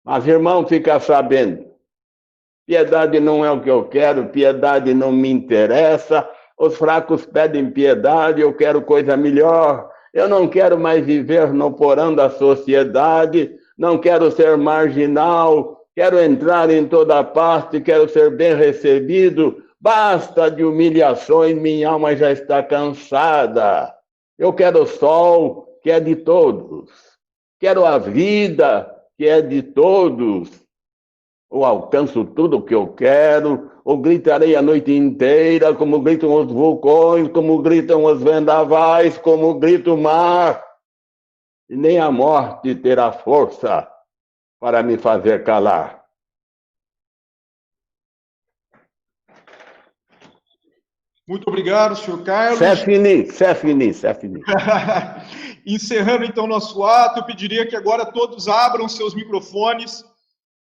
Mas, irmão, fica sabendo, piedade não é o que eu quero, piedade não me interessa, os fracos pedem piedade, eu quero coisa melhor. Eu não quero mais viver no porão da sociedade, não quero ser marginal, quero entrar em toda parte, quero ser bem recebido. Basta de humilhações, minha alma já está cansada. Eu quero o sol, que é de todos. Quero a vida, que é de todos. Ou alcanço tudo o que eu quero, ou gritarei a noite inteira, como gritam os vulcões, como gritam os vendavais, como grita o mar. E nem a morte terá força para me fazer calar. Muito obrigado, senhor Carlos. C'est fini, c'est fini, c'est fini. Encerrando, então, nosso ato, eu pediria que agora todos abram seus microfones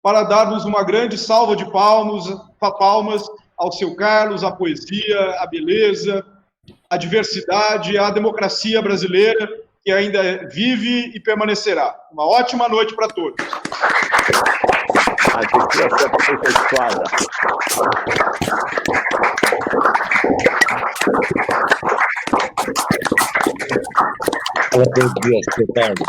para darmos uma grande salva de palmas ao seu Carlos, à poesia, à beleza, à diversidade, à democracia brasileira, que ainda vive e permanecerá. Uma ótima noite para todos. Olá, bom dia, Ricardo.